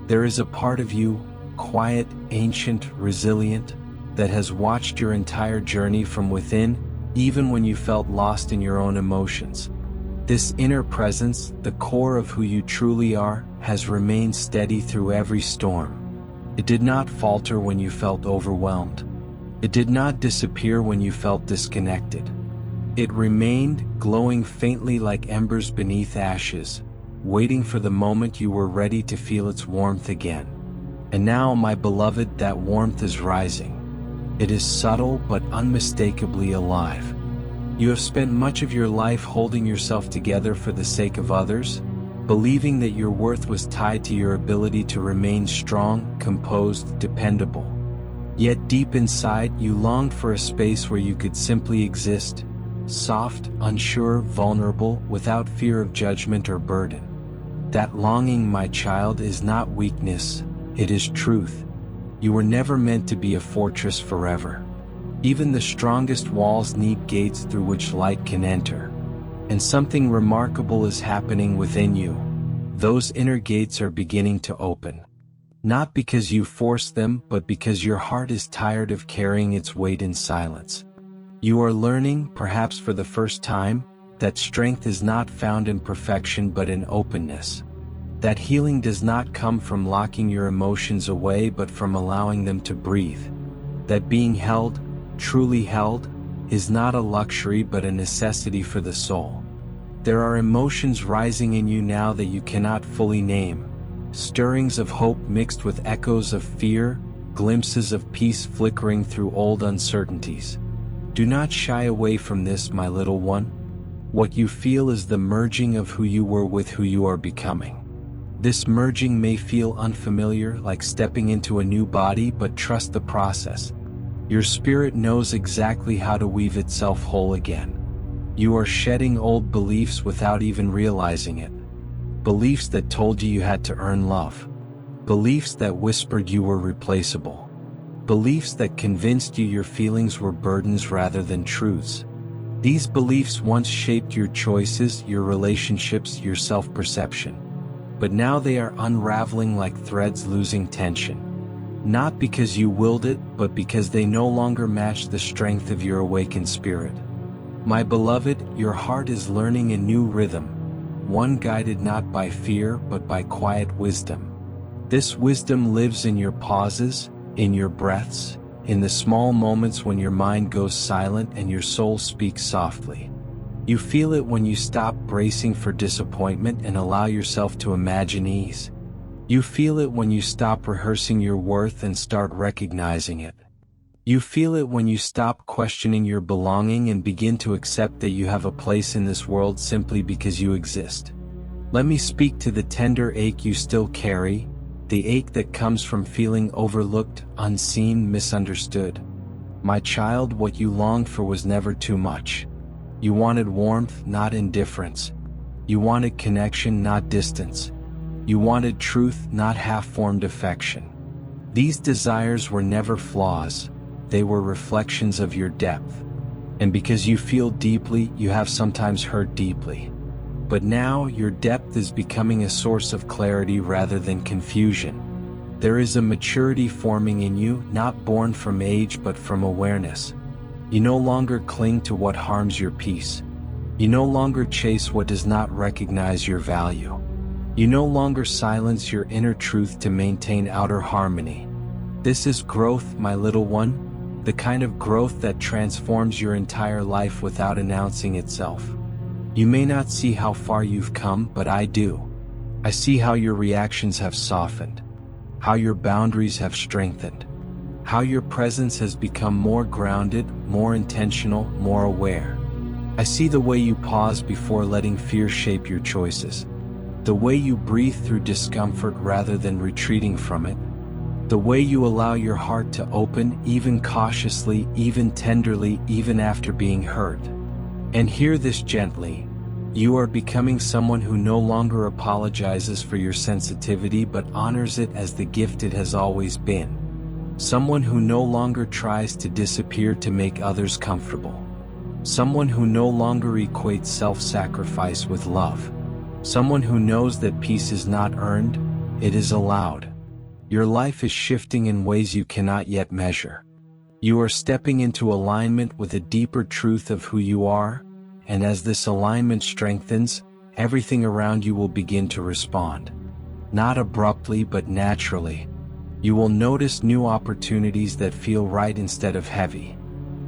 There is a part of you, quiet, ancient, resilient, that has watched your entire journey from within, even when you felt lost in your own emotions. This inner presence, the core of who you truly are, has remained steady through every storm. It did not falter when you felt overwhelmed. It did not disappear when you felt disconnected. It remained, glowing faintly like embers beneath ashes, waiting for the moment you were ready to feel its warmth again. And now, my beloved, that warmth is rising. It is subtle but unmistakably alive. You have spent much of your life holding yourself together for the sake of others, believing that your worth was tied to your ability to remain strong, composed, dependable. Yet deep inside, you longed for a space where you could simply exist, soft, unsure, vulnerable, without fear of judgment or burden. That longing, my child, is not weakness, it is truth. You were never meant to be a fortress forever. Even the strongest walls need gates through which light can enter. And something remarkable is happening within you. Those inner gates are beginning to open. Not because you force them, but because your heart is tired of carrying its weight in silence. You are learning, perhaps for the first time, that strength is not found in perfection but in openness. That healing does not come from locking your emotions away but from allowing them to breathe. That being held, truly held, is not a luxury but a necessity for the soul. There are emotions rising in you now that you cannot fully name, stirrings of hope mixed with echoes of fear, glimpses of peace flickering through old uncertainties. Do not shy away from this, my little one. What you feel is the merging of who you were with who you are becoming. This merging may feel unfamiliar, like stepping into a new body, but trust the process. Your spirit knows exactly how to weave itself whole again. You are shedding old beliefs without even realizing it. Beliefs that told you had to earn love. Beliefs that whispered you were replaceable. Beliefs that convinced you your feelings were burdens rather than truths. These beliefs once shaped your choices, your relationships, your self-perception. But now they are unraveling like threads losing tension. Not because you willed it, but because they no longer match the strength of your awakened spirit. My beloved, your heart is learning a new rhythm, one guided not by fear but by quiet wisdom. This wisdom lives in your pauses, in your breaths, in the small moments when your mind goes silent and your soul speaks softly. You feel it when you stop bracing for disappointment and allow yourself to imagine ease. You feel it when you stop rehearsing your worth and start recognizing it. You feel it when you stop questioning your belonging and begin to accept that you have a place in this world simply because you exist. Let me speak to the tender ache you still carry, the ache that comes from feeling overlooked, unseen, misunderstood. My child, what you longed for was never too much. You wanted warmth, not indifference. You wanted connection, not distance. You wanted truth, not half-formed affection. These desires were never flaws, they were reflections of your depth. And because you feel deeply, you have sometimes hurt deeply. But now, your depth is becoming a source of clarity rather than confusion. There is a maturity forming in you, not born from age but from awareness. You no longer cling to what harms your peace. You no longer chase what does not recognize your value. You no longer silence your inner truth to maintain outer harmony. This is growth, my little one, the kind of growth that transforms your entire life without announcing itself. You may not see how far you've come, but I do. I see how your reactions have softened, how your boundaries have strengthened, how your presence has become more grounded, more intentional, more aware. I see the way you pause before letting fear shape your choices, the way you breathe through discomfort rather than retreating from it, the way you allow your heart to open, even cautiously, even tenderly, even after being hurt. And hear this gently. You are becoming someone who no longer apologizes for your sensitivity but honors it as the gift it has always been. Someone who no longer tries to disappear to make others comfortable. Someone who no longer equates self-sacrifice with love. Someone who knows that peace is not earned, it is allowed. Your life is shifting in ways you cannot yet measure. You are stepping into alignment with a deeper truth of who you are, and as this alignment strengthens, everything around you will begin to respond. Not abruptly but naturally. You will notice new opportunities that feel right instead of heavy.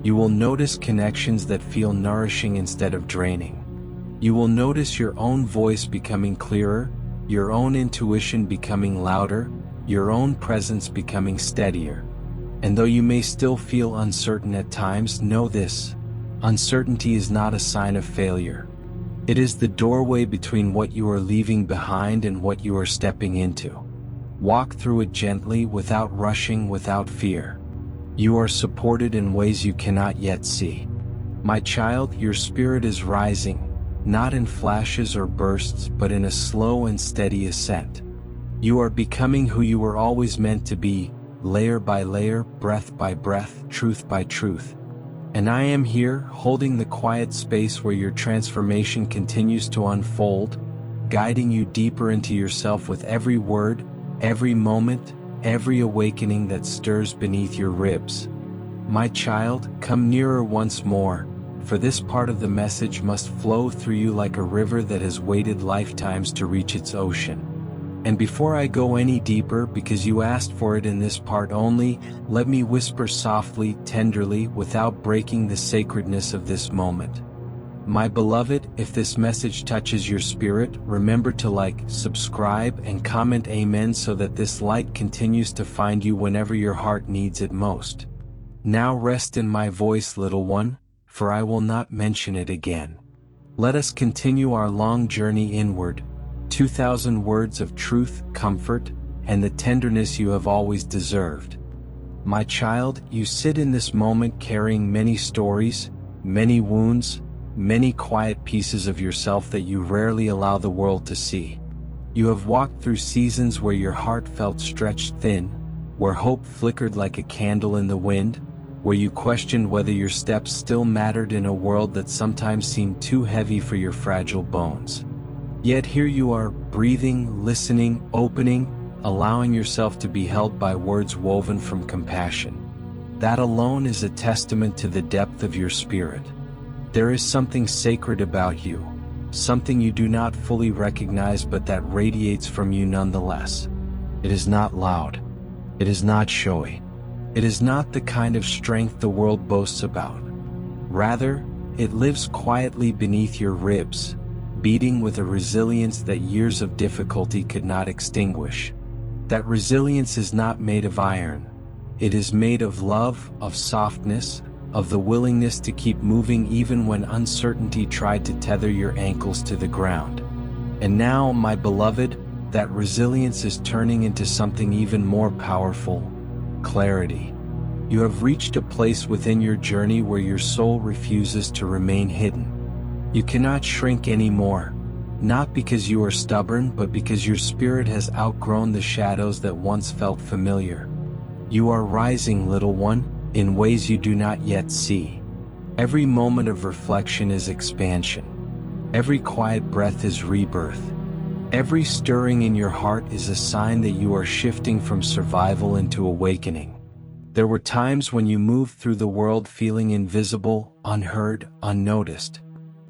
You will notice connections that feel nourishing instead of draining. You will notice your own voice becoming clearer, your own intuition becoming louder, your own presence becoming steadier. And though you may still feel uncertain at times, know this: uncertainty is not a sign of failure. It is the doorway between what you are leaving behind and what you are stepping into. Walk through it gently, without rushing, without fear. You are supported in ways you cannot yet see. My child, your spirit is rising, not in flashes or bursts, but in a slow and steady ascent. You are becoming who you were always meant to be, layer by layer, breath by breath, truth by truth. And I am here, holding the quiet space where your transformation continues to unfold, guiding you deeper into yourself with every word, every moment, every awakening that stirs beneath your ribs. My child, come nearer once more, for this part of the message must flow through you like a river that has waited lifetimes to reach its ocean. And before I go any deeper, because you asked for it in this part only, let me whisper softly, tenderly, without breaking the sacredness of this moment. My beloved, if this message touches your spirit, remember to like, subscribe, and comment amen so that this light continues to find you whenever your heart needs it most. Now rest in my voice, little one, for I will not mention it again. Let us continue our long journey inward, 2,000 words of truth, comfort, and the tenderness you have always deserved. My child, you sit in this moment carrying many stories, many wounds, many quiet pieces of yourself that you rarely allow the world to see. You have walked through seasons where your heart felt stretched thin, where hope flickered like a candle in the wind, where you questioned whether your steps still mattered in a world that sometimes seemed too heavy for your fragile bones. Yet here you are, breathing, listening, opening, allowing yourself to be held by words woven from compassion. That alone is a testament to the depth of your spirit. There is something sacred about you, something you do not fully recognize but that radiates from you nonetheless. It is not loud. It is not showy. It is not the kind of strength the world boasts about. Rather, it lives quietly beneath your ribs, beating with a resilience that years of difficulty could not extinguish. That resilience is not made of iron. It is made of love, of softness, of the willingness to keep moving even when uncertainty tried to tether your ankles to the ground. And now, my beloved, that resilience is turning into something even more powerful: clarity. You have reached a place within your journey where your soul refuses to remain hidden. You cannot shrink anymore, not because you are stubborn but because your spirit has outgrown the shadows that once felt familiar. You are rising, little one, in ways you do not yet see. Every moment of reflection is expansion. Every quiet breath is rebirth. Every stirring in your heart is a sign that you are shifting from survival into awakening. There were times when you moved through the world feeling invisible, unheard, unnoticed.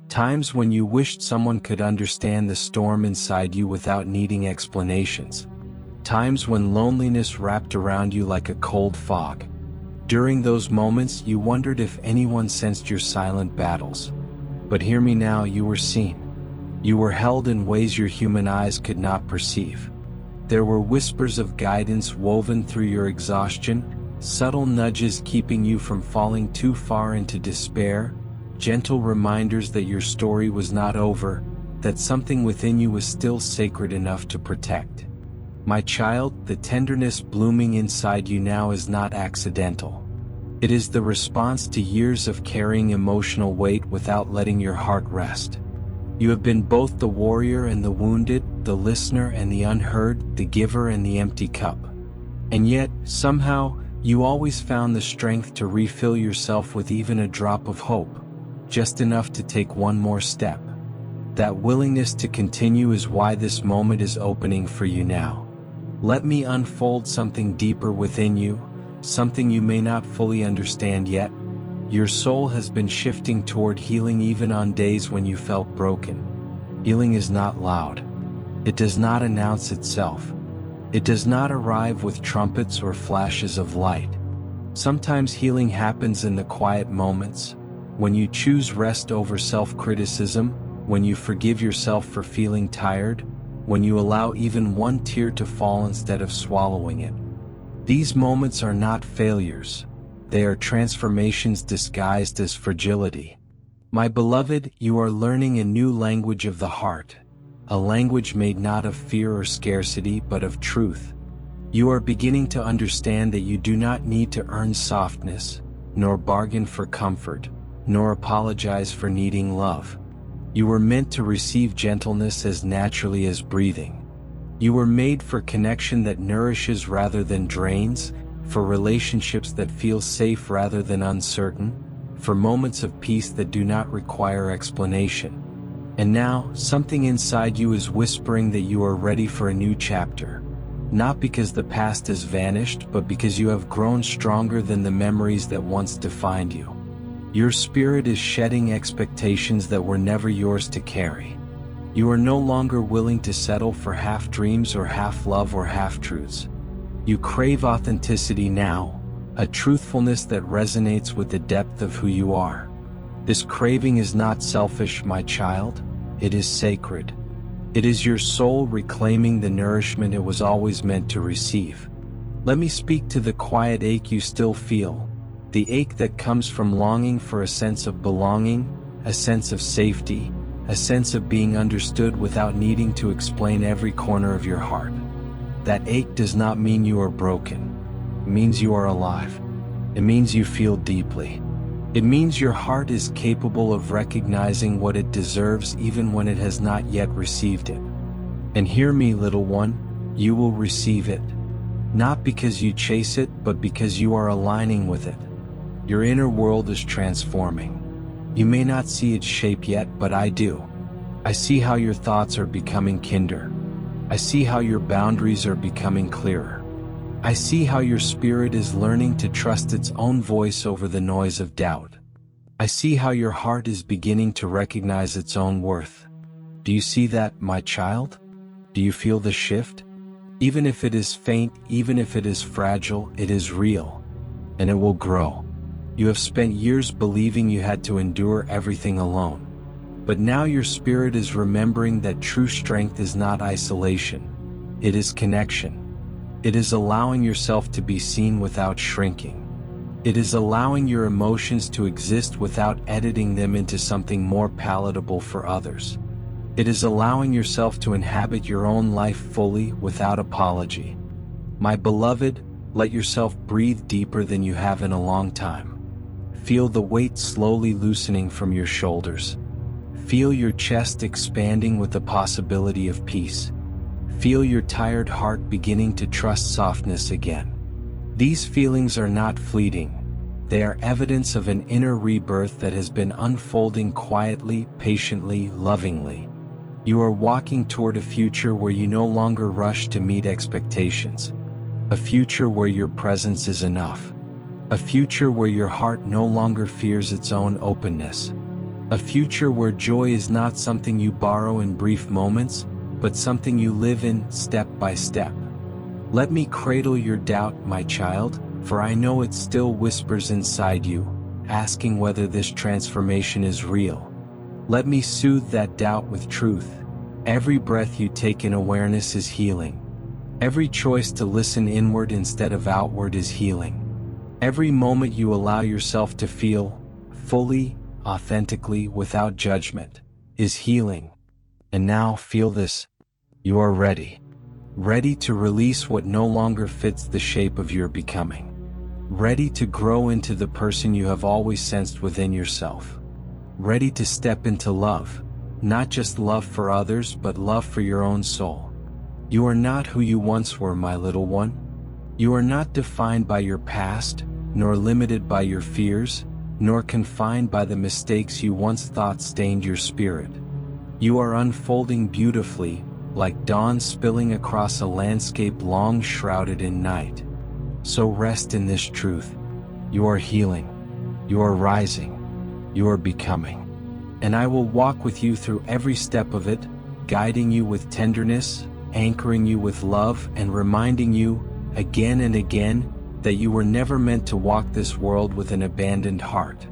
Times when you wished someone could understand the storm inside you without needing explanations. times when loneliness wrapped around you like a cold fog. During those moments, you wondered if anyone sensed your silent battles. But hear me now, you were seen. You were held in ways your human eyes could not perceive. There were whispers of guidance woven through your exhaustion, subtle nudges keeping you from falling too far into despair, gentle reminders that your story was not over, that something within you was still sacred enough to protect. My child, the tenderness blooming inside you now is not accidental. It is the response to years of carrying emotional weight without letting your heart rest. You have been both the warrior and the wounded, the listener and the unheard, the giver and the empty cup. And yet, somehow, you always found the strength to refill yourself with even a drop of hope, just enough to take one more step. That willingness to continue is why this moment is opening for you now. Let me unfold something deeper within you, something you may not fully understand yet. Your soul has been shifting toward healing even on days when you felt broken. Healing is not loud. It does not announce itself. It does not arrive with trumpets or flashes of light. Sometimes healing happens in the quiet moments, when you choose rest over self-criticism, when you forgive yourself for feeling tired, when you allow even one tear to fall instead of swallowing it. These moments are not failures. They are transformations disguised as fragility. My beloved, you are learning a new language of the heart, a language made not of fear or scarcity but of truth. You are beginning to understand that you do not need to earn softness, nor bargain for comfort, nor apologize for needing love. You were meant to receive gentleness as naturally as breathing. You were made for connection that nourishes rather than drains, for relationships that feel safe rather than uncertain, for moments of peace that do not require explanation. And now, something inside you is whispering that you are ready for a new chapter. Not because the past has vanished, but because you have grown stronger than the memories that once defined you. Your spirit is shedding expectations that were never yours to carry. You are no longer willing to settle for half-dreams or half-love or half-truths. You crave authenticity now, a truthfulness that resonates with the depth of who you are. This craving is not selfish, my child. It is sacred. It is your soul reclaiming the nourishment it was always meant to receive. Let me speak to the quiet ache you still feel, the ache that comes from longing for a sense of belonging, a sense of safety, a sense of being understood without needing to explain every corner of your heart. That ache does not mean you are broken. It means you are alive. It means you feel deeply. It means your heart is capable of recognizing what it deserves even when it has not yet received it. And hear me, little one, you will receive it. Not because you chase it, but because you are aligning with it. Your inner world is transforming. You may not see its shape yet, but I do. I see how your thoughts are becoming kinder. I see how your boundaries are becoming clearer. I see how your spirit is learning to trust its own voice over the noise of doubt. I see how your heart is beginning to recognize its own worth. Do you see that, my child? Do you feel the shift? Even if it is faint, even if it is fragile, it is real. And it will grow. You have spent years believing you had to endure everything alone. But now your spirit is remembering that true strength is not isolation. It is connection. It is allowing yourself to be seen without shrinking. It is allowing your emotions to exist without editing them into something more palatable for others. It is allowing yourself to inhabit your own life fully without apology. My beloved, let yourself breathe deeper than you have in a long time. Feel the weight slowly loosening from your shoulders. Feel your chest expanding with the possibility of peace. Feel your tired heart beginning to trust softness again. These feelings are not fleeting. They are evidence of an inner rebirth that has been unfolding quietly, patiently, lovingly. You are walking toward a future where you no longer rush to meet expectations. A future where your presence is enough. A future where your heart no longer fears its own openness. A future where joy is not something you borrow in brief moments, but something you live in step by step. Let me cradle your doubt, my child, for I know it still whispers inside you, asking whether this transformation is real. Let me soothe that doubt with truth. Every breath you take in awareness is healing. Every choice to listen inward instead of outward is healing. Every moment you allow yourself to feel, fully, authentically, without judgment, is healing. And now feel this. You are ready. Ready to release what no longer fits the shape of your becoming. Ready to grow into the person you have always sensed within yourself. Ready to step into love, not just love for others but love for your own soul. You are not who you once were, my little one. You are not defined by your past, nor limited by your fears, nor confined by the mistakes you once thought stained your spirit. You are unfolding beautifully, like dawn spilling across a landscape long shrouded in night. So rest in this truth. You are healing. You are rising. You are becoming. And I will walk with you through every step of it, guiding you with tenderness, anchoring you with love, and reminding you, again and again, that you were never meant to walk this world with an abandoned heart.